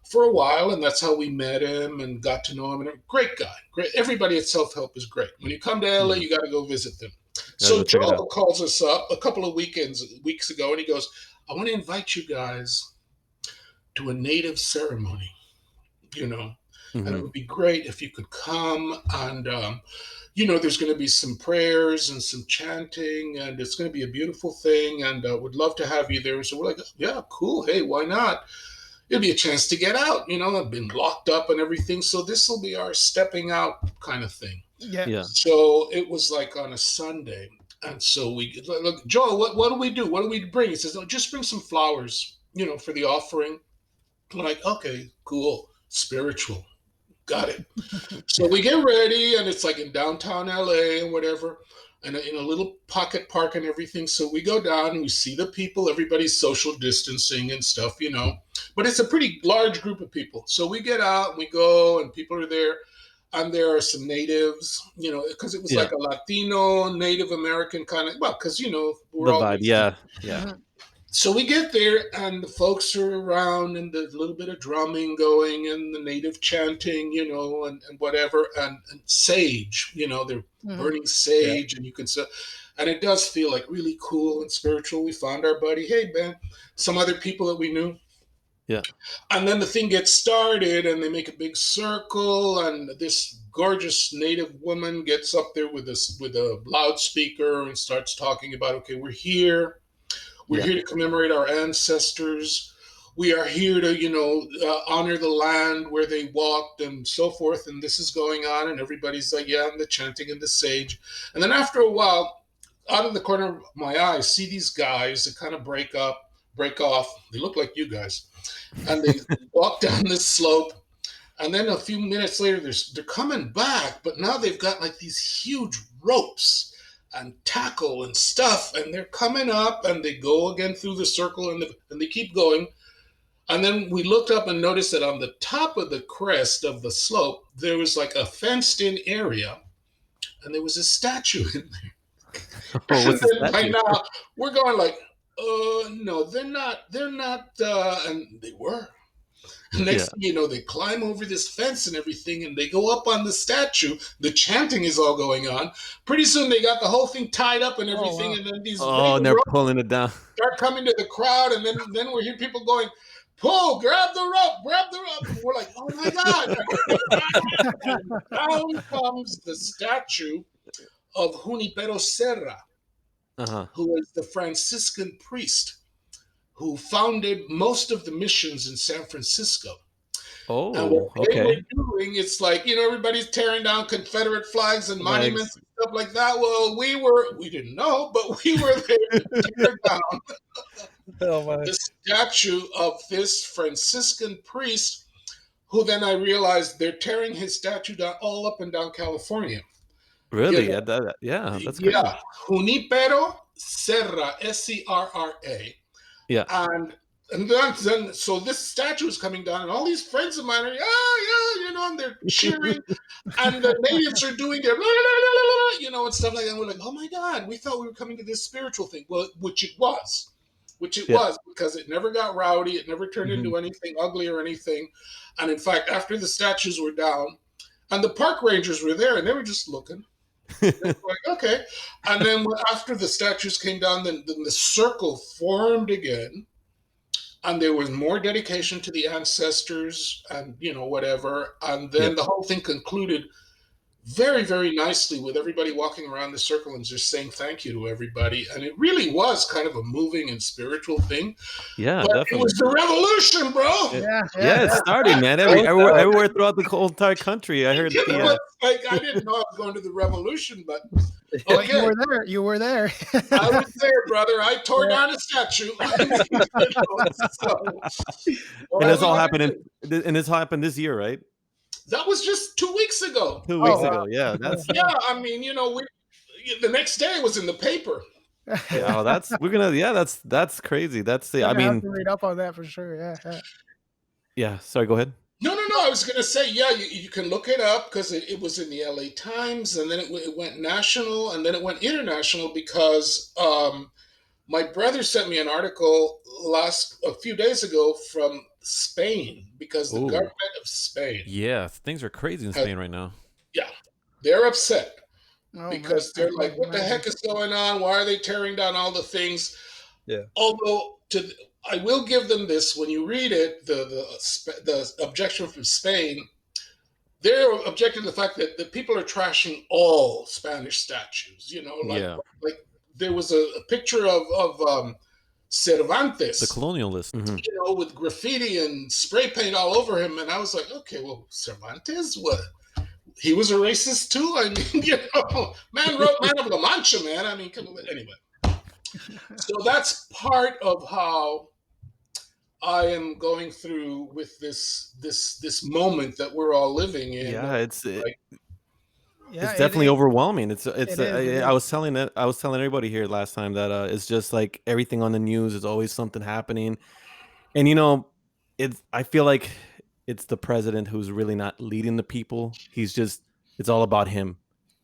for a while, and that's how we met him and got to know him. And a great guy. Great. Everybody at Self-Help is great. When you come to LA, you got to go visit them. So Joe calls us up a couple of weeks ago, and he goes, I want to invite you guys to a native ceremony, and it would be great if you could come. And, there's going to be some prayers and some chanting, and it's going to be a beautiful thing. And would love to have you there. So we're like, yeah, cool. Hey, why not? It'll be a chance to get out. I've been locked up and everything. So this will be our stepping out kind of thing. Yeah. So it was like on a Sunday. And so we look, Joe, what do we do? What do we bring? He says, no, just bring some flowers, for the offering. I'm like, okay, cool. Spiritual. Got it. So we get ready, and it's like in downtown LA and whatever, and in a little pocket park and everything. So we go down and we see the people, everybody's social distancing and stuff, but it's a pretty large group of people. So we get out and we go, and people are there. And there are some natives, because it was like a Latino, Native American kind of, because, we're the all vibe. Yeah. So we get there, and the folks are around, and there's a little bit of drumming going, and the native chanting, and whatever, and sage, they're burning sage, and you can say, and it does feel like really cool and spiritual. We found our buddy, hey, man, some other people that we knew. Yeah. And then the thing gets started, and they make a big circle, and this gorgeous native woman gets up there with a loudspeaker and starts talking about, okay, we're here. We're here to commemorate our ancestors. We are here to, honor the land where they walked and so forth. And this is going on, and everybody's like, yeah, and the chanting and the sage. And then after a while, out of the corner of my eye, I see these guys that kind of break off. They look like you guys. And they walk down this slope. And then a few minutes later, they're coming back, but now they've got like these huge ropes and tackle and stuff, and they're coming up, and they go again through the circle, and they keep going. And then we looked up and noticed that on the top of the crest of the slope, there was like a fenced-in area, and there was a statue in there. And then by now, we're going like, no, they're not, and they were. Next thing you know, they climb over this fence and everything, and they go up on the statue. The chanting is all going on. Pretty soon, they got the whole thing tied up and everything, and then these and they're pulling it down. Start coming to the crowd, and then we hear people going, "Pull! Grab the rope! And we're like, "Oh my God!" And down comes the statue of Junipero Serra, who is the Franciscan priest who founded most of the missions in San Francisco. And what Oh, they were okay. doing, it's like, everybody's tearing down Confederate flags and monuments and stuff like that. Well, we didn't know, but we were there to tear down the statue of this Franciscan priest, who then I realized they're tearing his statue down all up and down California. Really? Yeah, that's crazy. Yeah, Junipero Serra, Serra. Yeah. And then, so this statue is coming down, and all these friends of mine are, and they're cheering, and the natives are doing their, and stuff like that. And we're like, oh my God, we thought we were coming to this spiritual thing. Well, which it was, because it never got rowdy. It never turned into anything ugly or anything. And in fact, after the statues were down, and the park rangers were there, and they were just looking. They were like, okay. And then after the statues came down, then the circle formed again. And there was more dedication to the ancestors and, whatever. And then the whole thing concluded very, very nicely with everybody walking around the circle and just saying thank you to everybody. And it really was kind of a moving and spiritual thing. Yeah, but definitely. It was the revolution, bro. Yeah, it's starting, man. Everywhere throughout the whole entire country. I heard. I didn't know I was going to the revolution, but okay. You were there. I was there, brother. I tore down a statue. And this all happened this happened this year, right? That was just 2 weeks ago. 2 weeks ago, yeah. I mean, the next day it was in the paper. Yeah, that's crazy. I mean, have to read up on that for sure. Yeah. Yeah. Sorry, go ahead. No. I was going to say, you can look it up because it was in the LA Times, and then it went national, and then it went international because my brother sent me an article a few days ago from Spain, because the government of Spain. Yeah, things are crazy in Spain right now. Yeah, they're upset because they're like, what the heck is going on? Why are they tearing down all the things? Yeah. Although I will give them this: when you read it, the objection from Spain, they're objecting to the fact that the people are trashing all Spanish statues. Like there was a picture of Cervantes, the colonialist, with graffiti and spray paint all over him, and I was like, okay, well, Cervantes, what? He was a racist too. I mean, man wrote Man of La Mancha, man. I mean, anyway. So that's part of how I am going through with this moment that we're all living in. Yeah, it's definitely overwhelming. I was telling everybody here last time that it's just like everything on the news is always something happening, and I feel like it's the president who's really not leading the people. It's all about him,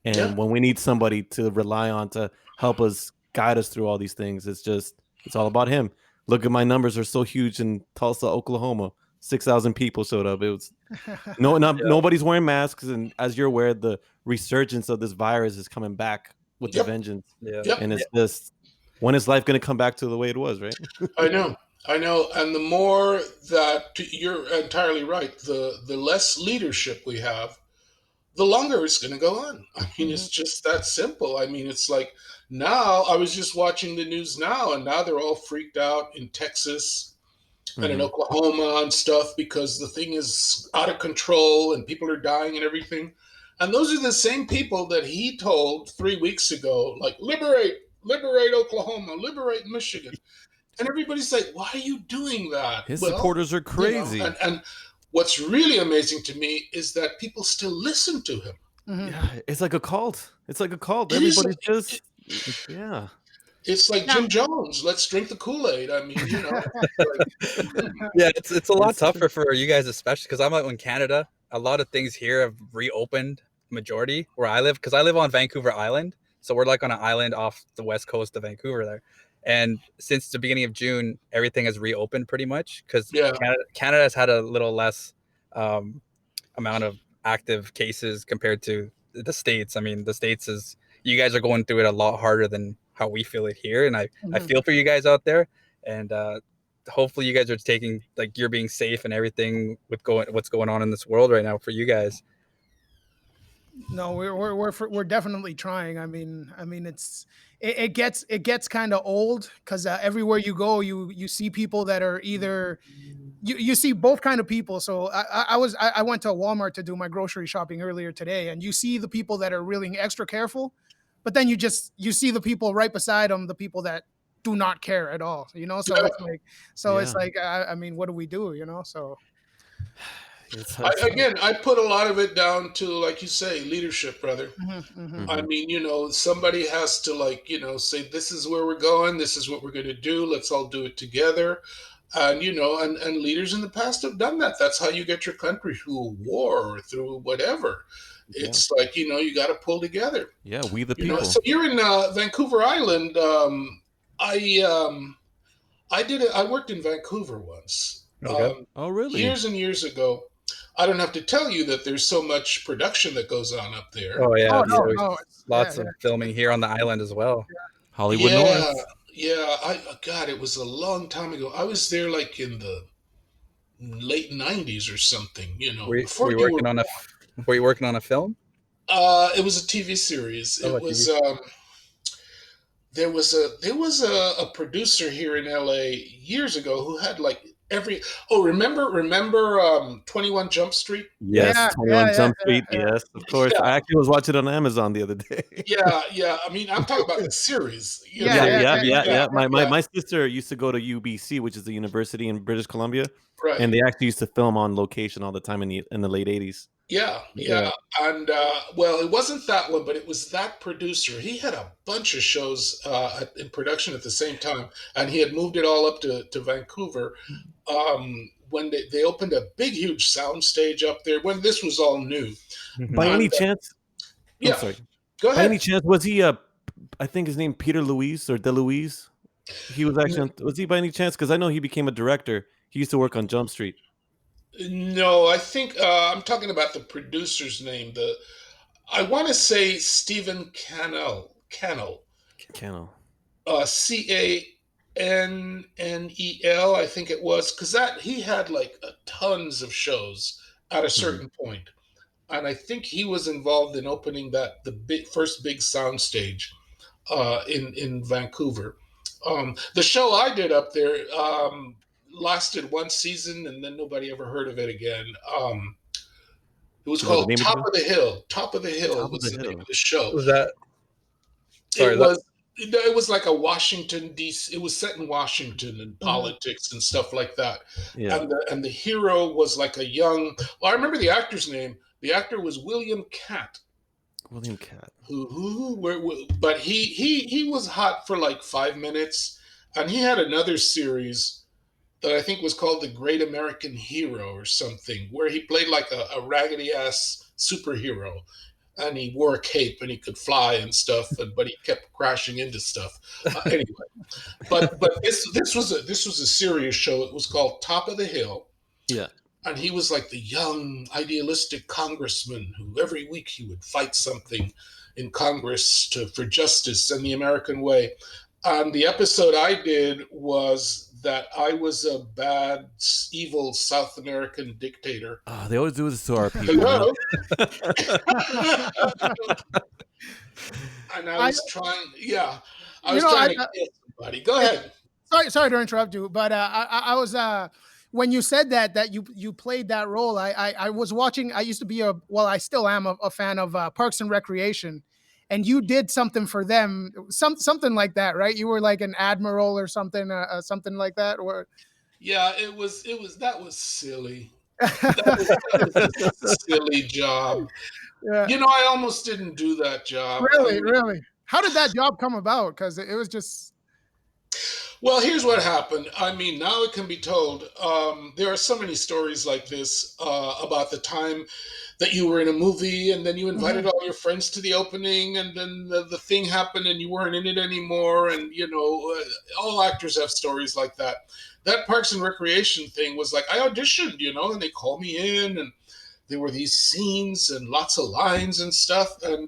and when we need somebody to rely on to help us guide us through all these things, it's all about him. Look at my numbers are so huge in Tulsa, Oklahoma. 6,000 people showed up. It was nobody's wearing masks, and as you're aware, the resurgence of this virus is coming back with a vengeance. And it's just, when is life going to come back to the way it was, right? I know, and the more that you're entirely right, the less leadership we have, the longer it's going to go on. I mean, it's just that simple. I mean, it's like, now I was just watching the news now, and now they're all freaked out in Texas and in Oklahoma and stuff because the thing is out of control and people are dying and everything. And those are the same people that he told 3 weeks ago, like, liberate Oklahoma, liberate Michigan. And everybody's like, why are you doing that? His supporters are crazy. And what's really amazing to me is that people still listen to him. Yeah, it's like a cult. Everybody's just... Yeah. It's like Jim Jones. Let's drink the Kool-Aid. I mean, Yeah, it's a lot tougher for you guys, especially because I'm out in Canada. A lot of things here have reopened, majority where I live, because I live on Vancouver Island. So we're like on an island off the west coast of Vancouver there. And since the beginning of June, everything has reopened pretty much because Canada has had a little less amount of active cases compared to the States. I mean, the States is... You guys are going through it a lot harder than how we feel it here. And I feel for you guys out there. And hopefully you guys are taking, like, you're being safe and everything with what's going on in this world right now for you guys. No, we're definitely trying. I mean, it gets kind of old because everywhere you go, you see people that are either, you see both kind of people. So I went to Walmart to do my grocery shopping earlier today, and you see the people that are really extra careful, but then you see the people right beside them, the people that do not care at all, you know. So it's like I mean, what do we do, you know? So I put a lot of it down to, like you say, leadership, brother. I mean, you know, somebody has to, like, you know, say, this is where we're going, this is what we're going to do, let's all do it together. And, you know, and leaders in the past have done that. That's how you get your country through a war or through whatever. It's like, you know, you got to pull together. Yeah, we the people. So you're in Vancouver Island. I worked in Vancouver once. Okay. Oh, really? Years and years ago. I don't have to tell you that there's so much production that goes on up there. Oh yeah, lots of filming here on the island as well. Hollywood North. Yeah. God, it was a long time ago. I was there like in the late '90s or something. You know, were you working on a film? It was a TV series. There was a producer here in LA years ago who had like remember 21 Jump Street? Yes, 21 Jump Street. Yes, of course. I actually was watching it on Amazon the other day. Yeah. I mean, I'm talking about the series. Yeah. My sister used to go to UBC, which is the university in British Columbia, right? And they actually used to film on location all the time in the late 80s. Yeah. And well, it wasn't that one, but it was that producer. He had a bunch of shows in production at the same time, and he had moved it all up to Vancouver. When they opened a big, huge sound stage up there, when this was all new. By any chance? Yeah. I'm sorry. Go ahead. By any chance, was he I think his name Peter Louise or DeLuise? He was actually was he by any chance? Because I know he became a director. He used to work on Jump Street. No, I think I'm talking about the producer's name. I want to say Stephen Cannell. Cannell. Cannell, I think it was, because he had like tons of shows at a certain point, and I think he was involved in opening the first big sound stage in Vancouver. The show I did up there lasted one season, and then nobody ever heard of it again. It was called Top of the Hill. Top of the Hill was the name of the show. Was that? It was like a Washington D.C. It was set in Washington and politics and stuff like that. Yeah. And the hero was like a young. Well, I remember the actor's name. The actor was William Catt. But he was hot for like 5 minutes, and he had another series that I think was called The Great American Hero or something, where he played like a raggedy ass superhero, and he wore a cape and he could fly and stuff, but he kept crashing into stuff. Anyway, but this was a serious show. It was called Top of the Hill. Yeah. And he was like the young, idealistic congressman who every week he would fight something in Congress for justice and the American way. And the episode I did was that I was a bad, evil South American dictator. They always do this to our people. And I was trying to kill somebody. Go ahead. Sorry to interrupt you, but I was when you said that you played that role, I was watching. I used to be I still am a fan of Parks and Recreation, and you did something for them, something like that, right? You were like an admiral or something, something like that, or yeah, that was silly. That was a silly job. Yeah. You know, I almost didn't do that job. Really? How did that job come about? Because it was just. Well, here's what happened. I mean, now it can be told. There are so many stories like this about the time that you were in a movie and then you invited all your friends to the opening, and then the thing happened and you weren't in it anymore. And, you know, all actors have stories like that. That Parks and Recreation thing was like, I auditioned, you know, and they called me in, and there were these scenes and lots of lines and stuff. And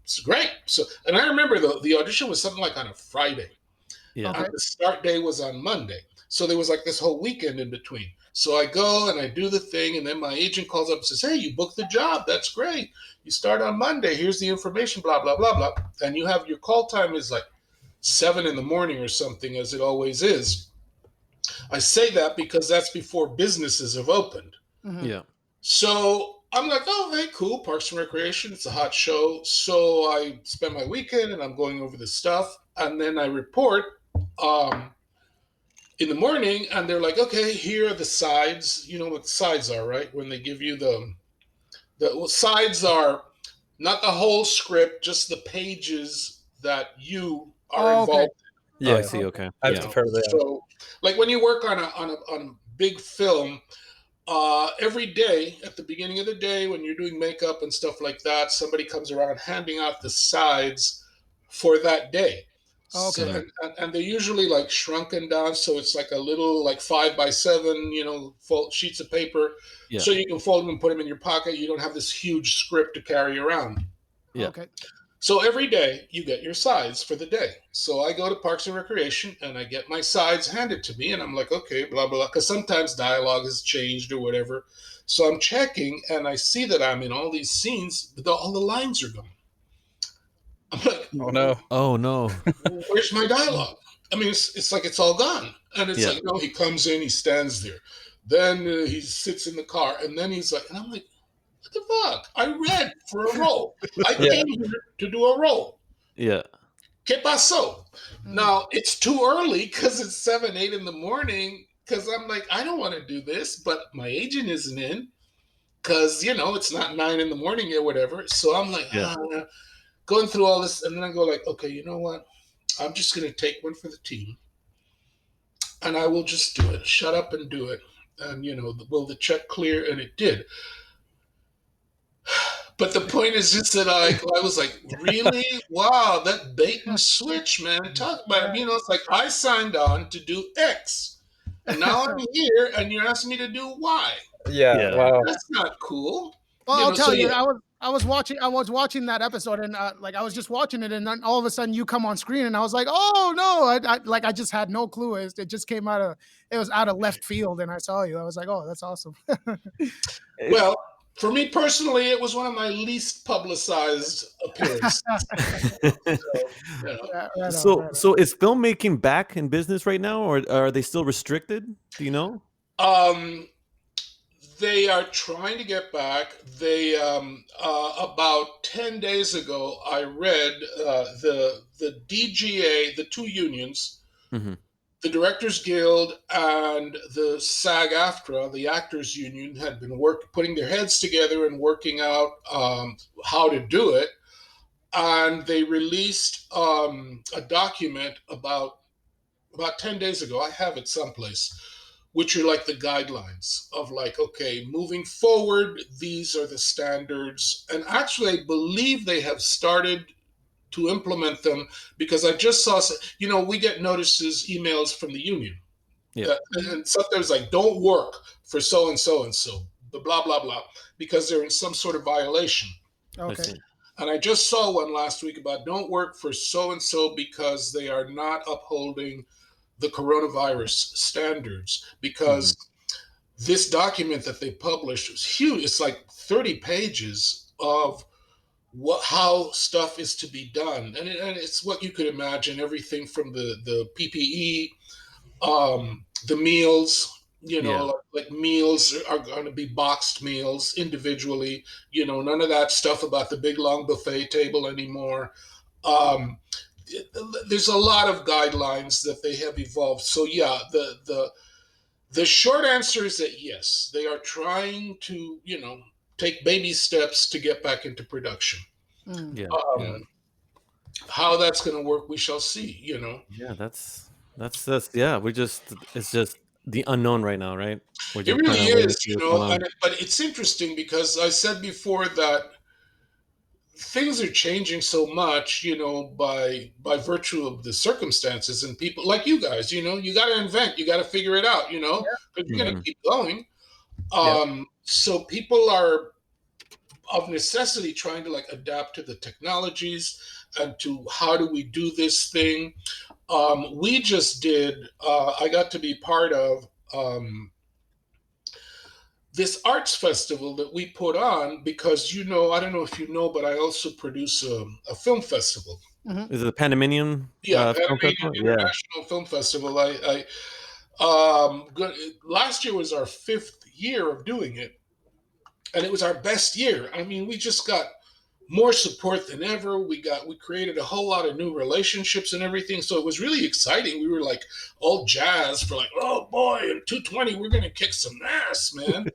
it's great. So, and I remember the audition was something like on a Friday. Yeah. And the start day was on Monday. So there was like this whole weekend in between. So I go and I do the thing, and then my agent calls up and says, hey, you booked the job. That's great. You start on Monday. Here's the information, blah, blah, blah, blah. And you have your call time is like 7 a.m. or something, as it always is. I say that because that's before businesses have opened. Mhm. Yeah. So I'm like, oh, hey, cool, Parks and Recreation. It's a hot show. So I spend my weekend and I'm going over the stuff. And then I report in the morning and they're like, okay, here are the sides. You know what the sides are, right? When they give you the sides are not the whole script, just the pages that you are Oh, okay. involved in. Yeah, I see. Okay. That's Yeah. So, like when you work on a big film, every day at the beginning of the day when you're doing makeup and stuff like that, somebody comes around handing out the sides for that day. So, Okay. and they're usually like shrunken down, so it's like a little like 5x7, sheets of paper, Yeah. so you can fold them and put them in your pocket. You don't have this huge script to carry around. Yeah. Okay. So every day you get your sides for the day. So I go to Parks and Recreation and I get my sides handed to me and I'm like, okay, blah, blah, blah. Because sometimes dialogue has changed or whatever. So I'm checking and I see that I'm in all these scenes, but all the lines are gone. I'm like, Oh no. Oh no. Where's my dialogue? I mean, it's like it's all gone. And it's Yeah. like, no, he comes in, he stands there. Then he sits in the car and then he's like, and I'm like, what the fuck? I read for a role. I came here to do a role. Yeah. ¿Qué pasó? Now, it's too early because it's 7, 8 in the morning because I'm like, I don't want to do this, but my agent isn't in because, it's not 9 in the morning or whatever. So I'm like, going through all this. And then I go like, okay, you know what? I'm just going to take one for the team and I will just do it. Shut up and do it. And, will the check clear? And it did. But the point is just that I was like, really? Wow, that bait and switch, man. Talk about it. It's like I signed on to do X. And now I'm here and you're asking me to do Y. Yeah. Wow. That's not cool. Well, I'll tell you, I was watching that episode and I was just watching it and then all of a sudden you come on screen and I was like, oh no, I just had no clue. It just came it was out of left field and I saw you. I was like, oh, that's awesome. Well, for me personally, it was one of my least publicized appearances. So is filmmaking back in business right now, or are they still restricted? Do you know? They are trying to get back. They about 10 days ago, I read the DGA, the two unions, the Directors Guild and the SAG-AFTRA, the Actors Union, had been putting their heads together and working out how to do it. And they released a document about 10 days ago. I have it someplace, which are like the guidelines of like, okay, moving forward, these are the standards. And actually, I believe they have started to implement them because I just saw, we get notices, emails from the union. Yeah. And sometimes like, don't work for so-and-so and so, blah, blah, blah, because they're in some sort of violation. Okay. And I just saw one last week about don't work for so-and-so because they are not upholding the coronavirus standards, because this document that they published was huge. It's like 30 pages of how stuff is to be done. And it's what you could imagine, everything from the PPE, the meals, like meals are going to be boxed meals individually, none of that stuff about the big long buffet table anymore. There's a lot of guidelines that they have evolved. So yeah, the short answer is that yes, they are trying to, take baby steps to get back into production. How that's going to work, we shall see. Yeah, that's it's just the unknown right now, right? It really is, but it's interesting because I said before that things are changing so much, by virtue of the circumstances, and people like you guys, you got to invent, you got to figure it out, because you're going to keep going. So people are of necessity trying to like adapt to the technologies and to how do we do this thing. We just did, I got to be part of this arts festival that we put on because, I don't know if you know, but I also produce a film festival. Is it the Panamanian? Panamanian International Film Festival. Last year was our 5th year of doing it, and it was our best year. I mean, we just got more support than ever. We created a whole lot of new relationships and everything. So it was really exciting. We were like all jazzed for like, oh boy, in 220 we're gonna kick some ass, man.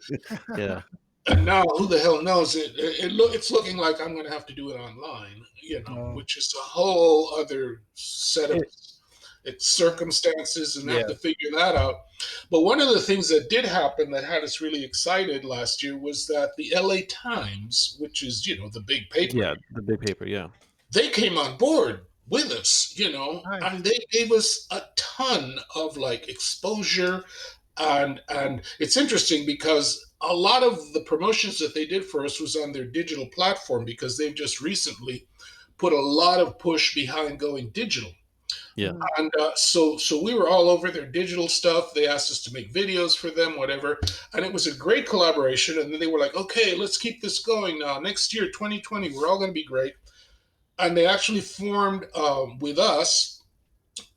Yeah. And now who the hell knows? It's looking like I'm gonna have to do it online, which is a whole other set of circumstances and have to figure that out. But one of the things that did happen that had us really excited last year was that the LA Times, which is, the big paper. Yeah, the big paper, yeah. They came on board with us, nice. And they gave us a ton of like exposure. And it's interesting because a lot of the promotions that they did for us was on their digital platform, because they've just recently put a lot of push behind going digital. Yeah. And so we were all over their digital stuff. They asked us to make videos for them, whatever. And it was a great collaboration. And then they were like, okay, let's keep this going now. Next year, 2020, we're all going to be great. And they actually formed with us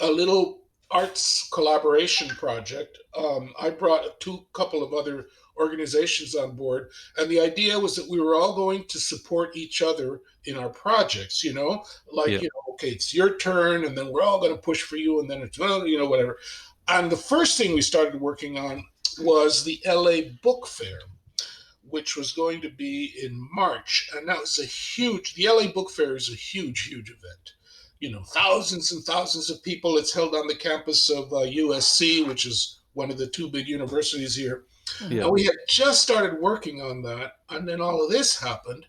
a little arts collaboration project. I brought a couple of other organizations on board, and the idea was that we were all going to support each other in our projects, okay, it's your turn, and then we're all going to push for you, and then it's, whatever. And the first thing we started working on was the LA Book Fair, which was going to be in March. And that was the LA Book Fair is a huge, huge event. Thousands and thousands of people. It's held on the campus of USC, which is one of the 2 big universities here. Yeah. And we had just started working on that. And then all of this happened.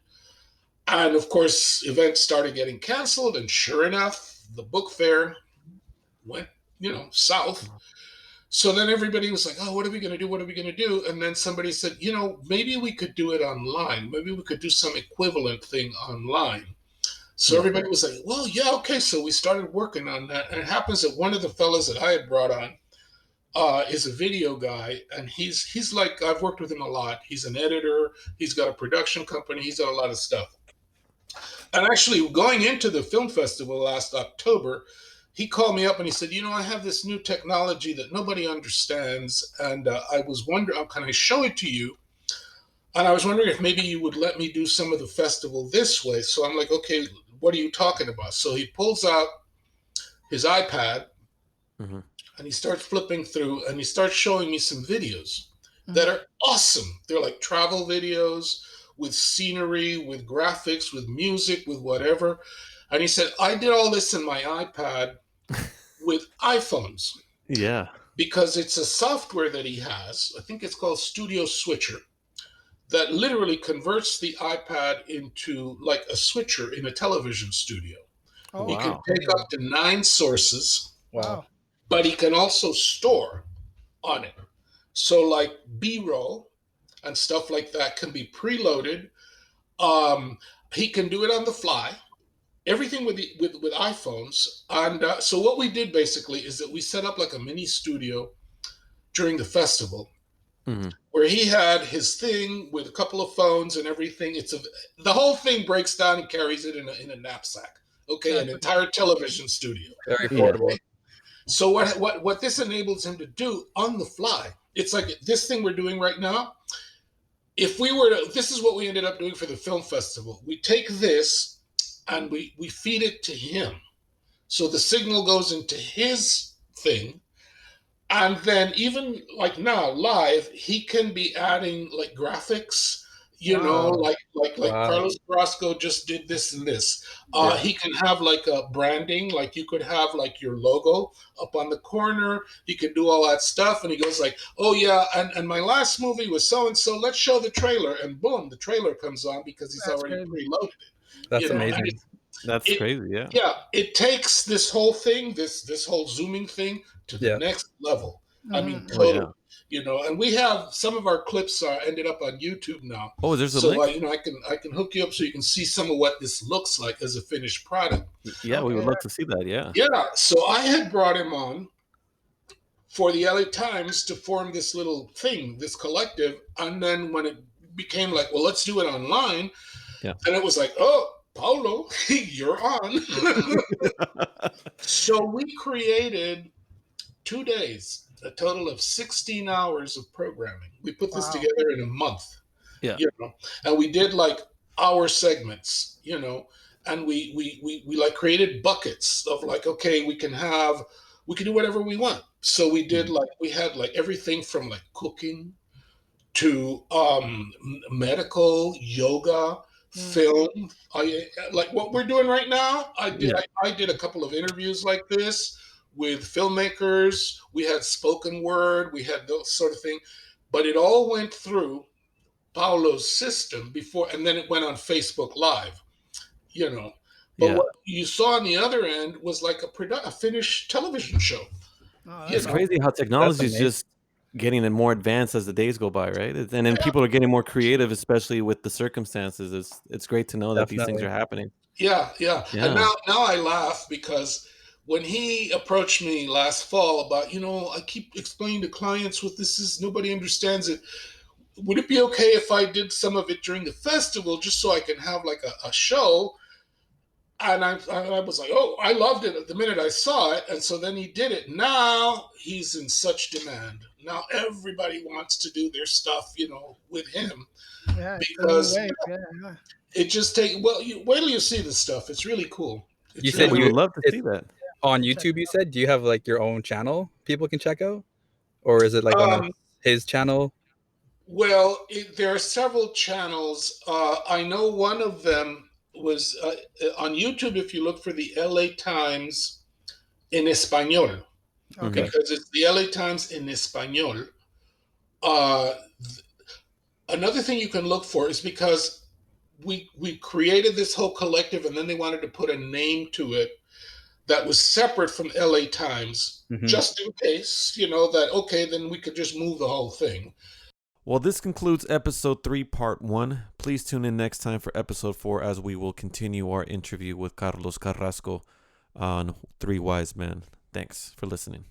And of course, events started getting canceled. And sure enough, the book fair went, south. So then everybody was like, oh, what are we going to do? What are we going to do? And then somebody said, maybe we could do it online. Maybe we could do some equivalent thing online. So everybody was like, well, yeah, okay. So we started working on that. And it happens that one of the fellas that I had brought on is a video guy. And he's like, I've worked with him a lot. He's an editor. He's got a production company. He's done a lot of stuff. And actually going into the film festival last October, he called me up and he said, I have this new technology that nobody understands. And I was wondering, can I show it to you? And I was wondering if maybe you would let me do some of the festival this way. So I'm like, okay, what are you talking about? So he pulls out his iPad and he starts flipping through and he starts showing me some videos that are awesome. They're like travel videos with scenery, with graphics, with music, with whatever. And he said, I did all this in my iPad with iPhones. Yeah. Because it's a software that he has. I think it's called Studio Switcher, that literally converts the iPad into like a switcher in a television studio. Oh, he can take up to 9 sources. Wow. But he can also store on it. So like B-roll and stuff like that can be preloaded. He can do it on the fly. Everything with iPhones. And so what we did basically is that we set up like a mini studio during the festival where he had his thing with a couple of phones and everything. The whole thing breaks down and carries it in a knapsack. Okay, an entire television studio. Very portable. Okay. So what this enables him to do on the fly, it's like this thing we're doing right now. If we were to, this is what we ended up doing for the film festival. We take this and we feed it to him. So the signal goes into his thing. And then even like now live, he can be adding like graphics, like Carlos Carrasco just did this and this. He can have like a branding, like you could have like your logo up on the corner. He can do all that stuff. And he goes like, oh yeah, and my last movie was so-and-so, let's show the trailer. And boom, the trailer comes on because he's already preloaded it. That's amazing. That's crazy, yeah. Yeah, it takes this whole thing, this whole zooming thing to the next level. I mean, totally. And we have some of our clips ended up on YouTube now. Oh, there's a link. I can hook you up so you can see some of what this looks like as a finished product. Yeah, we would love to see that. Yeah. Yeah. So I had brought him on for the LA Times to form this little thing, this collective, and then when it became like, well, let's do it online, and it was like, oh, Paulo, you're on. So we created 2 days, a total of 16 hours of programming. We put this together in a month. Yeah. You know, and we did like hour segments, and we like created buckets of like, okay, we can do whatever we want. So we did we had like everything from like cooking to medical, yoga, film. Like what we're doing right now. I did a couple of interviews like this with filmmakers. We had spoken word. We had those sort of thing, but it all went through Paulo's system before, and then it went on Facebook Live. But what you saw on the other end was like a finished television show. It's crazy how technology is just getting more advanced as the days go by, right? And then people are getting more creative, especially with the circumstances. It's great to know that these things are happening. Yeah. And now I laugh because when he approached me last fall about, I keep explaining to clients what this is, nobody understands it. Would it be okay if I did some of it during the festival just so I can have like a show? And I was like, oh, I loved it the minute I saw it. And so then he did it. Now he's in such demand. Now everybody wants to do their stuff, with him. Yeah, because it just takes, wait till you see this stuff. It's really cool. You said we would love to see that. On YouTube, you said, do you have like your own channel people can check out? Or is it like on his channel? Well, there are several channels. I know one of them was on YouTube. If you look for the LA Times in Español, because it's the LA Times in Español. Another thing you can look for is because we created this whole collective, and then they wanted to put a name to it that was separate from LA Times, just in case, that, okay, then we could just move the whole thing. Well, this concludes episode 3, part 1. Please tune in next time for episode 4 as we will continue our interview with Carlos Carrasco on 3 Wise Men. Thanks for listening.